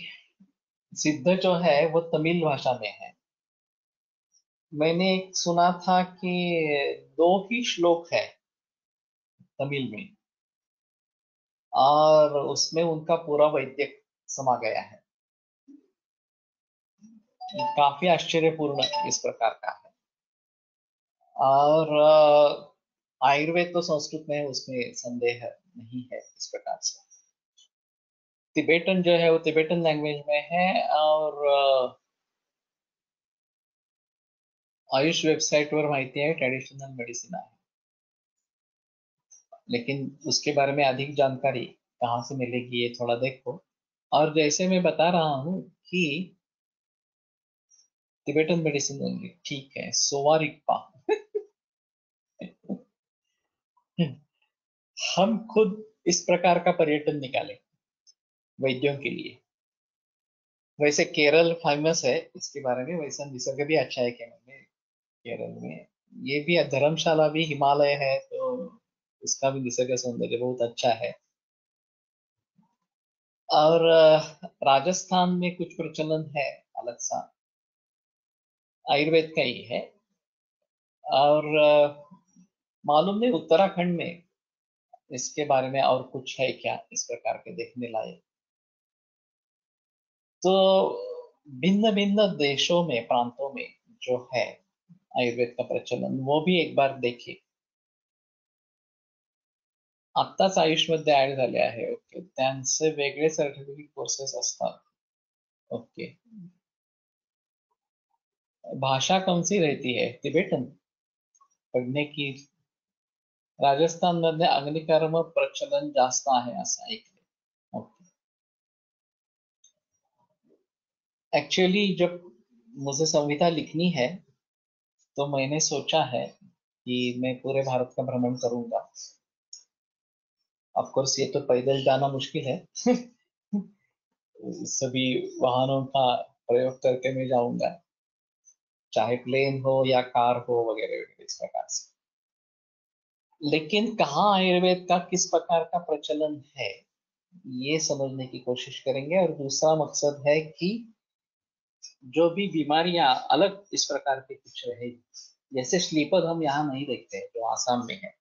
सिद्ध जो है वो तमिल भाषा में है। मैंने एक सुना था कि दो ही श्लोक है तमिल में और उसमें उनका पूरा वैद्य समा गया है। काफी आश्चर्यपूर्ण इस प्रकार का है। और आयुर्वेद तो संस्कृत में है, उसमें संदेह नहीं है इस प्रकार से। तिबेटन जो है वो तिबेटन लैंग्वेज में है, और आयुष वेबसाईटवर माहिती आहे ट्रेडिशनल मेडिसिन आहे, लेकिन उसके बारे में अधिक जानकारी कहाँ से मिलेगी ये थोड़ा देखो। और जैसे मैं बता रहा हूँ कि तिबेटन मेडिसिन ओनली, ठीक है, सोवा रिगपा। हम खुद इस प्रकार का पर्यटन निकाले वैद्यों के लिए। वैसे केरल फेमस है इसके बारे में, वैसा निसर्ग भी अच्छा है केरल में। केरल में ये भी धर्मशाला भी हिमालय है, तो उसका भी निसर्ग सौंदर्य बहुत अच्छा है। और राजस्थान में कुछ प्रचलन है अलग सा, आयुर्वेद का ही है। और मालूम नहीं उत्तराखंड में इसके बारे में और कुछ है क्या इस प्रकार के देखने लायक। तो भिन्न भिन्न देशों में, प्रांतों में जो है आयुर्वेद का प्रचलन, वो भी एक बार देखिए। आत्ताच आयुषमध्ये ऍड झाले आहे, ओके, त्यांचे वेगळे सर्टिफिकेट कोर्सेस असतात, ओके। भाषा कौन सी रहती है, तिबेटन पढ़ने की। राजस्थान मध्ये अग्निकर्म प्रचलन जास्त आहे असं ऐकले, ओके। एक्चुअली जब मुझे संहिता लिखनी है तो मैंने सोचा है कि मैं पूरे भारत का भ्रमण करूंगा। ऑफ कोर्स ये तो पैदल जाना मुश्किल है। सभी वाहनों का प्रयोग करके मैं जाऊंगा, चाहे प्लेन हो या कार हो वगैरह वगैरह इस प्रकार से। लेकिन कहाँ आयुर्वेद का किस प्रकार का प्रचलन है ये समझने की कोशिश करेंगे। और दूसरा मकसद है कि जो भी बीमारियां अलग इस प्रकार की कुछ रहेगी, जैसे श्लीपद हम यहाँ नहीं देखते जो आसाम में है,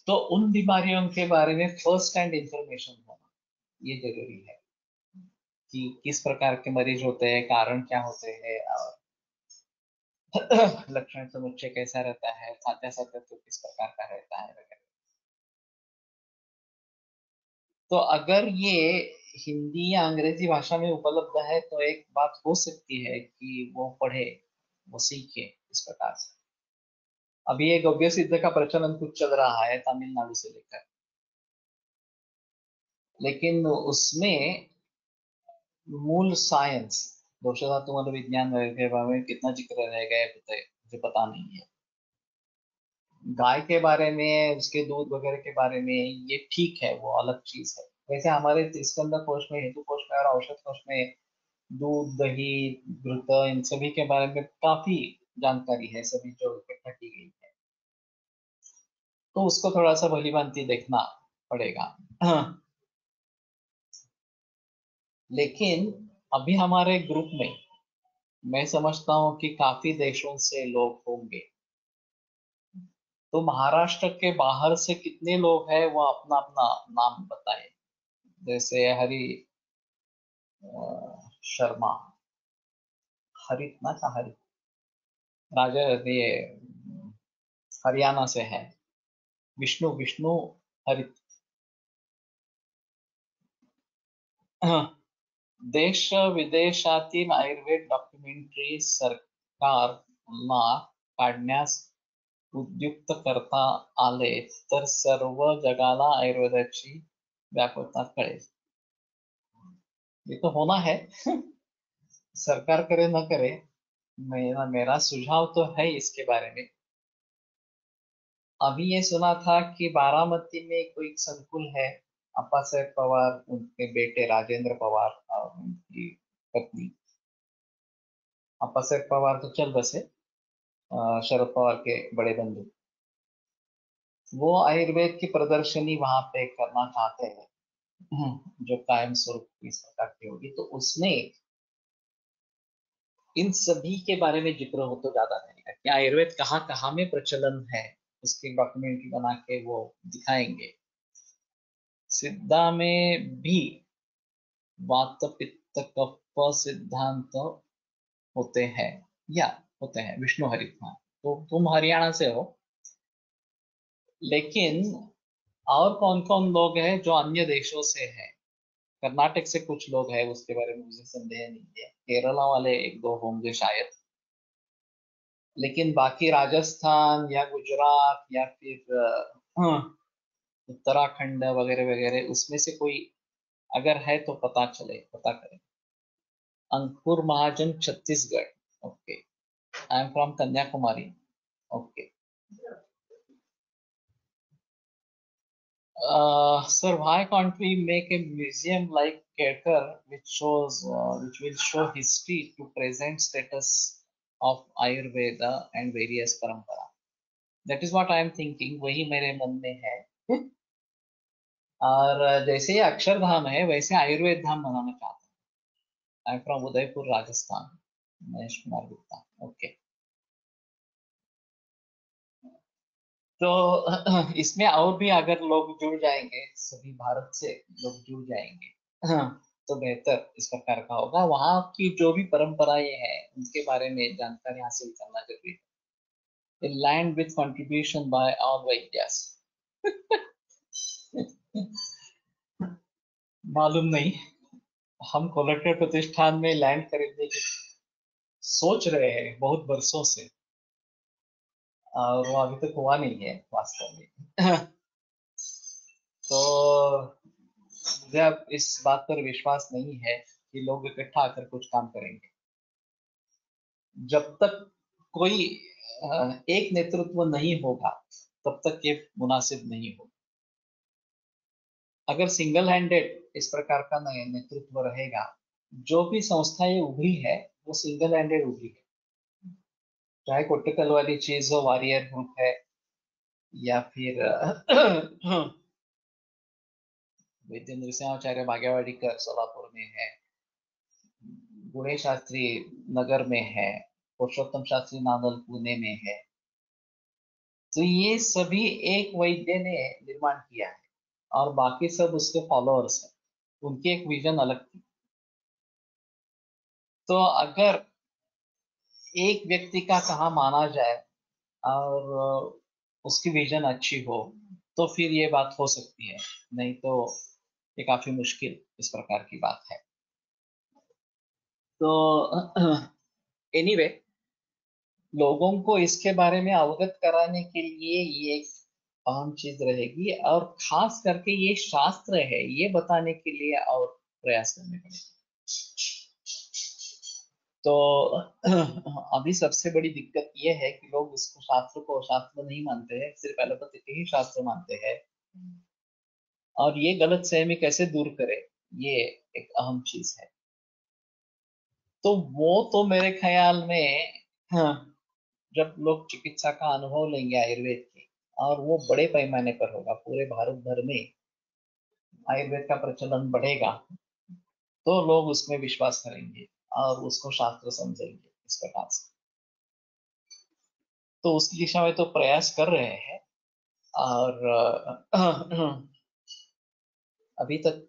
तो उन बीमारियों के बारे में फर्स्ट हैंड इंफॉर्मेशन होना ये जरूरी है कि किस प्रकार के मरीज होते हैं, कारण क्या होते हैं, और लक्षण समुच्चय कैसा रहता है, खाद्य सातत्य किस प्रकार का रहता है वगैरह। तो अगर ये हिंदी या अंग्रेजी भाषा में उपलब्ध है तो एक बात हो सकती है कि वो पढ़े, वो सीखे इस प्रकार से। अभी ये गव्य सिद्ध का प्रचलन कुछ चल रहा है तमिलनाडु से लेकर, लेकिन उसमें मूल साइंस, दोषा धातु मतलब विज्ञान वगैरह के बारे में कितना जिक्र रह गया है मुझे पता नहीं है। गाय के बारे में, उसके दूध वगैरह के बारे में ये ठीक है, वो अलग चीज है। वैसे हमारे स्कंद कोश में, हेतु कोश में और औषध कोश में दूध, दही, घृत, इन सभी के बारे में काफी जानकारी है, सभी जो इकट्ठा की गई है, तो उसको थोड़ा सा भली भांति देखना पड़ेगा। लेकिन अभी हमारे ग्रुप में मैं समझता हूँ कि काफी देशों से लोग होंगे, तो महाराष्ट्र के बाहर से कितने लोग हैं वो अपना अपना नाम बताए। जैसे हरि शर्मा, हरित ना का हरित, राजा ये हरियाणा से है, विष्णु विष्णु हरित। देश विदेशातील आयुर्वेद डॉक्युमेंटरी सरकारला काढण्यास उद्युक्त करता आले तर सर्व जगाला आयुर्वेदाची व्यापकता कळेल। ये तो होना है। सरकार करे न करे, मेरा मेरा सुझाव तो है इसके बारे में। अभी ये सुना था कि बारामती में कोई संकुल है, अप्पा साहेब पवार, उनके बेटे राजेंद्र पवार और उनकी पत्नी। अप्पा साहेब पवार तो चल बसे, शरद पवार के बड़े बंधु, वो आयुर्वेद की प्रदर्शनी वहां पे करना चाहते हैं, जो कायम स्वरूप इस प्रकार की होगी। तो उसमें इन सभी के बारे में जिक्र हो तो ज्यादा रहेगा कि आयुर्वेद कहाँ कहाँ में प्रचलन है, उसकी डॉक्यूमेंट्री बना के वो दिखाएंगे। सिद्धा में भी वात पित्त कफ सिद्धांत होते हैं, या होते हैं विष्णु हरित, हाँ। तो तुम हरियाणा से हो, लेकिन और कौन कौन लोग हैं जो अन्य देशों से हैं, कर्नाटक से कुछ लोग हैं, उसके बारे में मुझे संदेह नहीं है। केरला वाले एक दो होंगे शायद, लेकिन बाकी राजस्थान या गुजरात या फिर उत्तराखंड वगैरह वगैरह उसमें से कोई अगर है तो पता करें। Ankur Mahajan, Chhattisgarh. Okay. I am from Kanyakumari. Okay. Sir, why can't we make a museum like Kerkar, which will show history to present status of Ayurveda and various parampara? That is what I am thinking. वही मेरे मन में है। और जैसे ये अक्षरधाम है, वैसे आयुर्वेद धाम बनाना चाहता हूँ। आई am from Udaipur, Rajasthan. Mahesh Kumar Gupta. Okay. तो इसमें और भी अगर लोग जुड़ जाएंगे, सभी भारत से लोग जुड़ जाएंगे, तो बेहतर इस प्रकार का होगा। वहाँ की जो भी परंपराएं हैं उनके बारे में जानकारी हासिल करना जरूरी है। Land with contribution by all vaidyas. मालूम नहीं, हम कोलकाता प्रतिष्ठान में लैंड खरीदने की सोच रहे हैं बहुत वर्षों से, और वो अभी तक हुआ नहीं है वास्तव में। तो मुझे अब इस बात पर विश्वास नहीं है कि लोग इकट्ठा आकर कुछ काम करेंगे। जब तक कोई एक नेतृत्व नहीं होगा तब तक ये मुनासिब नहीं होगा। अगर सिंगल हैंडेड इस प्रकार का नेतृत्व रहेगा, जो भी संस्थाएं उभरी है वो सिंगल हैंडेड उभरी है। चाहे कोट्टकल वाली चीज हो, वॉरियर ग्रुप है, या फिर वैद्य नृसिंहाचार्य भाग्यवाड़ीकर सोलापुर में है, गुणे शास्त्री नगर में है, पुरुषोत्तम शास्त्री नांदल पुणे में है। तो ये सभी एक वैद्य ने निर्माण किया है और बाकी सब उसके फॉलोअर्स हैं। उनकी एक विजन अलग थी। तो अगर एक व्यक्ति का कहा माना जाए और उसकी विजन अच्छी हो तो फिर ये बात हो सकती है, नहीं तो ये काफी मुश्किल इस प्रकार की बात है। तो एनीवे, लोगों को इसके बारे में अवगत कराने के लिए ये एक अहम चीज रहेगी, और खास करके ये शास्त्र है ये बताने के लिए और प्रयास करने पड़ेंगे। तो अभी सबसे बड़ी दिक्कत ये है कि लोग इसको शास्त्र को शास्त्र नहीं मानते हैं, सिर्फ एलोपैथी के ही शास्त्र मानते हैं। और ये गलत सहमी कैसे दूर करे, ये एक अहम चीज है। तो वो तो मेरे ख्याल में, हाँ, जब लोग चिकित्सा का अनुभव लेंगे आयुर्वेद के, और वो बड़े पैमाने पर होगा, पूरे भारत भर में आयुर्वेद का प्रचलन बढ़ेगा, तो लोग उसमें विश्वास करेंगे और उसको शास्त्र समझेंगे इस प्रकार से। तो उसकी दिशा में तो प्रयास कर रहे हैं। और अभी तक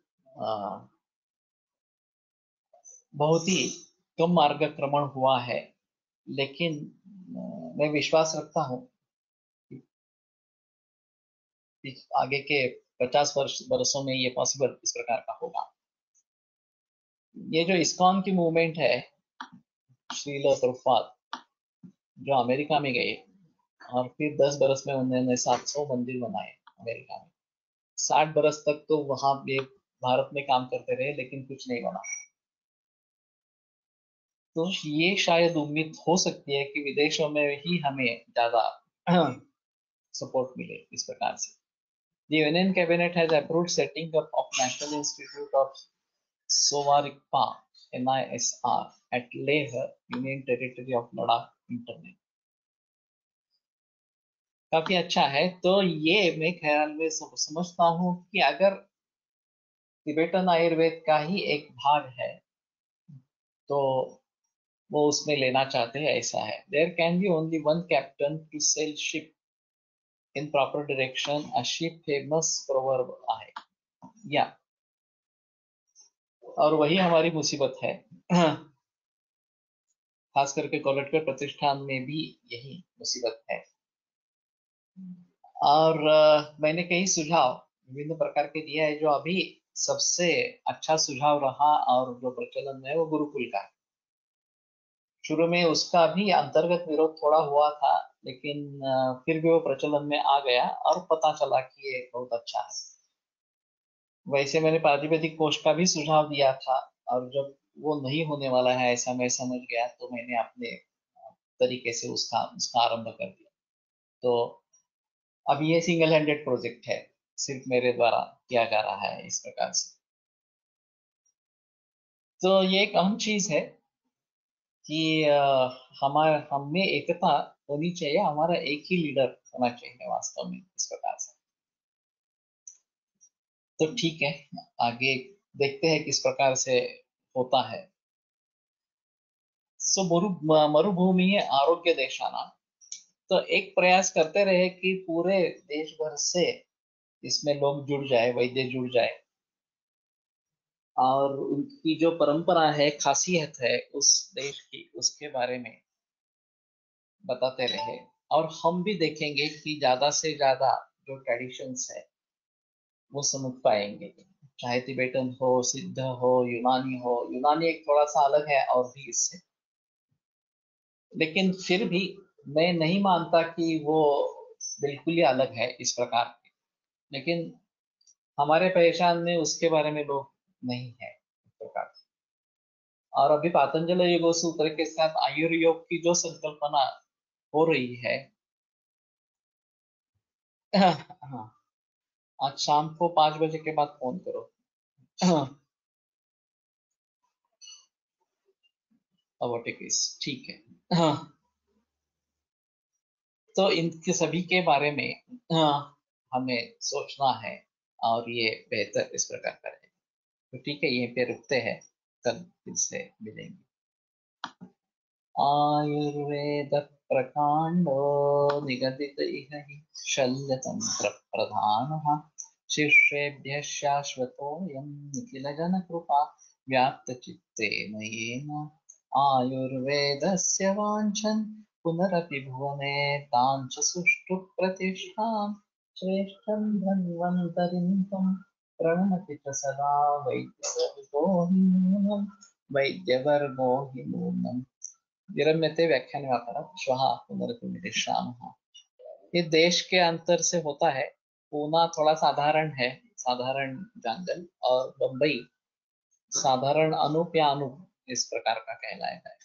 बहुत ही कम मार्गक्रमण हुआ है, लेकिन मैं विश्वास रखता हूँ कि आगे के 50 वर्षों में ये पॉसिबल इस प्रकार का होगा। ये जो इस्कॉन की मूवमेंट है, श्रील प्रभुपाद जो अमेरिका में गए और फिर 10 बरस में उन्होंने 700 मंदिर बनाए अमेरिका में। 60 बरस तक तो वहां ये भारत में काम करते रहे, लेकिन कुछ नहीं बना। तो ये शायद उम्मीद हो सकती है कि विदेशों में ही हमें ज्यादा सपोर्ट मिले इस प्रकार से। The Union Cabinet has approved setting up of National Institute of Sovarikpa (NISR) at Leh, Union Territory of Ladakh, internet. काफी अच्छा है। तो ये मैं ख्याल में समझता हूँ कि अगर तिबेटन आयुर्वेद का ही एक भाग है तो वो उसमें लेना चाहते हैं, ऐसा है। There can be only one captain to sail ship in proper direction, a ship famous proverb आहे या, और वही हमारी मुसीबत है। खास करके कोलटकर प्रतिष्ठान में भी यही मुसीबत है। और मैंने कई सुझाव विभिन्न प्रकार के दिए हैं जो अभी सबसे अच्छा सुझाव रहा और जो प्रचलन में है वो गुरुकुल का है। शुरू में उसका भी अंतर्गत विरोध थोड़ा हुआ था, लेकिन फिर भी वो प्रचलन में आ गया और पता चला कि ये बहुत अच्छा है। वैसे मैंने प्रातिपदिक कोश का भी सुझाव दिया था, और जब वो नहीं होने वाला है ऐसा मैं समझ गया, तो मैंने अपने तरीके से उसका उसका आरंभ कर दिया। तो अब ये सिंगल हैंडेड प्रोजेक्ट है, सिर्फ मेरे द्वारा किया जा रहा है इस प्रकार से। तो ये एक अहम चीज है कि हमारे हम में एकता होनी चाहिए, हमारा एक ही लीडर होना चाहिए वास्तव में इस प्रकार से। तो ठीक है, आगे देखते हैं किस प्रकार से होता है। सो मरुभूमि है आरोग्य देशाना, तो एक प्रयास करते रहे कि पूरे देश भर से इसमें लोग जुड़ जाए, वैद्य जुड़ जाए, और उनकी जो परंपरा है, खासियत है उस देश की, उसके बारे में बताते रहे। और हम भी देखेंगे कि ज्यादा से ज्यादा जो ट्रेडिशंस है वो समझ पाएंगे, चाहे तिबेटन हो, सिद्ध हो, यूनानी हो। यूनानी एक थोड़ा सा अलग है और भी इससे, लेकिन फिर भी मैं नहीं मानता कि वो बिल्कुल ही अलग है इस प्रकार के। लेकिन हमारे पहचान में उसके बारे में लोग नहीं है इस प्रकार से। और अभी पातंजलि योग सूत्र के साथ आयुर्योग की जो संकल्पना हो रही है, हाँ, आज शाम को 5 बजे के बाद फोन करो। अबोटिकिस, ठीक है। हाँ, तो इनके सभी के बारे में हाँ, हमें सोचना है, और ये बेहतर इस प्रकार करें। तो ठीक है, यहीं पे रुकते हैं, कल फिर से मिलेंगे। आयुर्वेद प्रकांडो निगदित इह हि शल्यतंत्र प्रधानः शिष्येभ्यः शाश्वतोऽयं निखिलजनकृपा व्याप्तचित्तेन येन आयुर्वेदस्य वाञ्छन् पुनरपि भुवने तां च सुष्ठु प्रतिष्ठां श्रेष्ठं धन्वन्तरिं तं प्रणमति च सदा वैद्यवर्गो हि नूनम् वैद्यवर्गो हि नूनम्। विरम्यते व्याख्यानमातरं श्वः पुनरपि मिलिष्यामः। ये देश के अंतर से होता है। पूना थोड़ा साधारण है, साधारण जंगल, और बम्बई साधारण अनूप या अनूप इस प्रकार का कहलाता है।